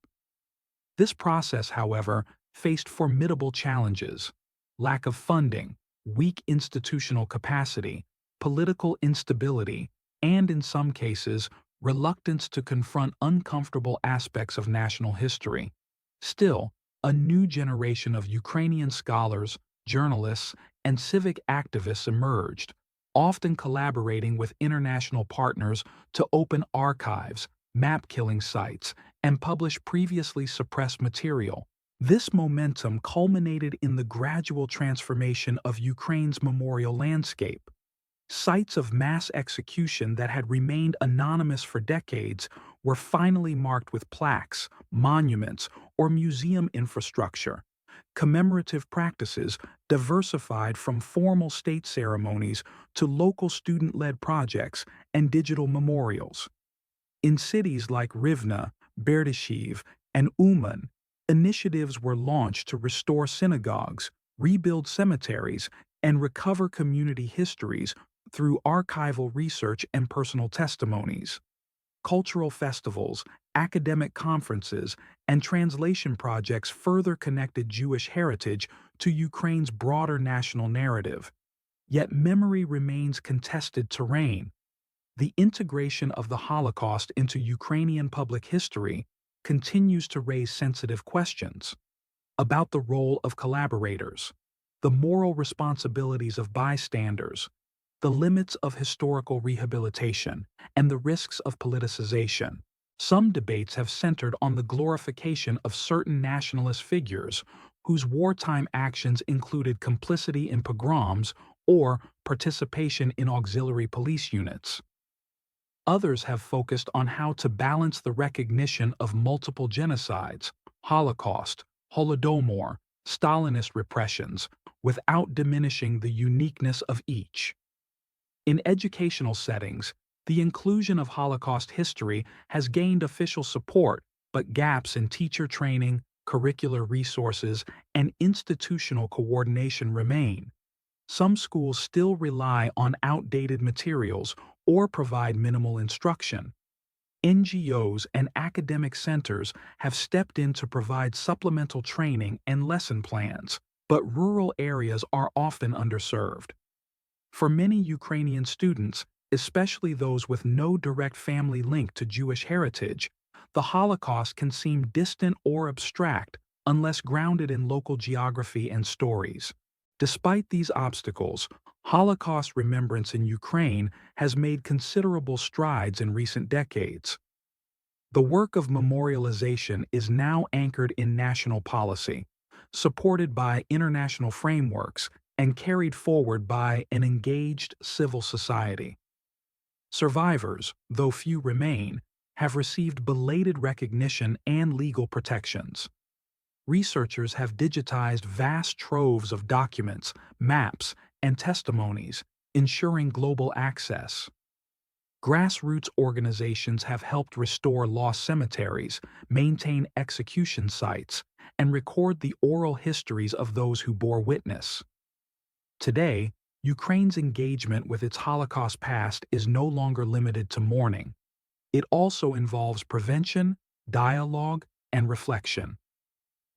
This process, however, faced formidable challenges: lack of funding, weak institutional capacity, political instability, and in some cases, reluctance to confront uncomfortable aspects of national history. Still, a new generation of Ukrainian scholars, journalists, and civic activists emerged, often collaborating with international partners to open archives, map killing sites, and publish previously suppressed material. This momentum culminated in the gradual transformation of Ukraine's memorial landscape. Sites of mass execution that had remained anonymous for decades were finally marked with plaques, monuments, or museum infrastructure. Commemorative practices diversified from formal state ceremonies to local student-led projects and digital memorials. In cities like Rivne, Berdyshev, and Uman, initiatives were launched to restore synagogues, rebuild cemeteries, and recover community histories through archival research and personal testimonies. Cultural festivals, academic conferences, and translation projects further connected Jewish heritage to Ukraine's broader national narrative. Yet memory remains contested terrain. The integration of the Holocaust into Ukrainian public history continues to raise sensitive questions about the role of collaborators, the moral responsibilities of bystanders, the limits of historical rehabilitation, and the risks of politicization. Some debates have centered on the glorification of certain nationalist figures whose wartime actions included complicity in pogroms or participation in auxiliary police units. Others have focused on how to balance the recognition of multiple genocides, Holocaust, Holodomor, Stalinist repressions, without diminishing the uniqueness of each. In educational settings, the inclusion of Holocaust history has gained official support, but gaps in teacher training, curricular resources, and institutional coordination remain. Some schools still rely on outdated materials or provide minimal instruction. NGOs and academic centers have stepped in to provide supplemental training and lesson plans, but rural areas are often underserved. For many Ukrainian students, especially those with no direct family link to Jewish heritage, the Holocaust can seem distant or abstract unless grounded in local geography and stories. Despite these obstacles, Holocaust remembrance in Ukraine has made considerable strides in recent decades. The work of memorialization is now anchored in national policy, supported by international frameworks, and carried forward by an engaged civil society. Survivors, though few remain, have received belated recognition and legal protections. Researchers have digitized vast troves of documents, maps, and testimonies, ensuring global access. Grassroots organizations have helped restore lost cemeteries, maintain execution sites, and record the oral histories of those who bore witness. Today, Ukraine's engagement with its Holocaust past is no longer limited to mourning. It also involves prevention, dialogue, and reflection.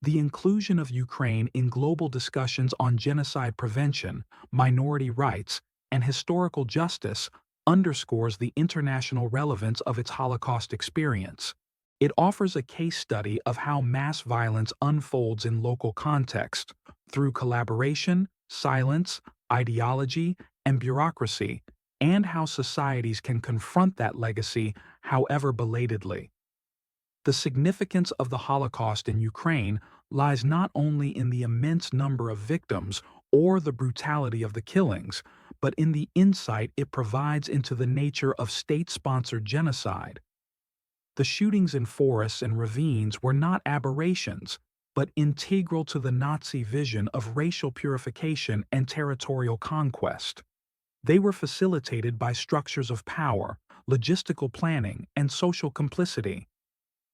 The inclusion of Ukraine in global discussions on genocide prevention, minority rights, and historical justice underscores the international relevance of its Holocaust experience. It offers a case study of how mass violence unfolds in local context, through collaboration, silence, ideology, and bureaucracy, and how societies can confront that legacy, however belatedly. The significance of the Holocaust in Ukraine lies not only in the immense number of victims or the brutality of the killings, but in the insight it provides into the nature of state-sponsored genocide. The shootings in forests and ravines were not aberrations, but integral to the Nazi vision of racial purification and territorial conquest. They were facilitated by structures of power, logistical planning, and social complicity.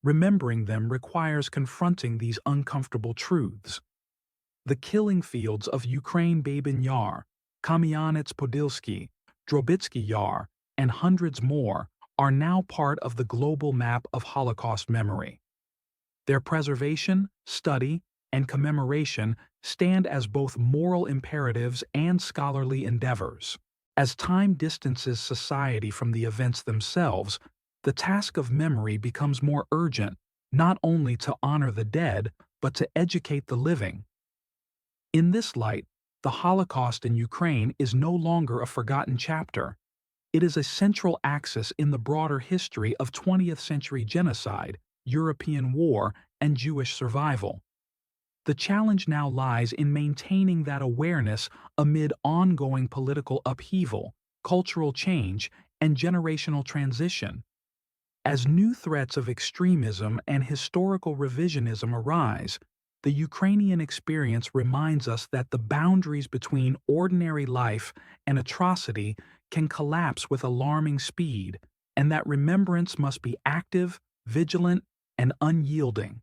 Remembering them requires confronting these uncomfortable truths. The killing fields of Ukraine Babyn Yar, Kamyanets-Podilsky, Drobytsky Yar, and hundreds more are now part of the global map of Holocaust memory. Their preservation, study, and commemoration stand as both moral imperatives and scholarly endeavors. As time distances society from the events themselves, the task of memory becomes more urgent, not only to honor the dead, but to educate the living. In this light, the Holocaust in Ukraine is no longer a forgotten chapter. It is a central axis in the broader history of 20th century genocide, European war, and Jewish survival. The challenge now lies in maintaining that awareness amid ongoing political upheaval, cultural change, and generational transition. As new threats of extremism and historical revisionism arise, the Ukrainian experience reminds us that the boundaries between ordinary life and atrocity can collapse with alarming speed, and that remembrance must be active, vigilant, and unyielding.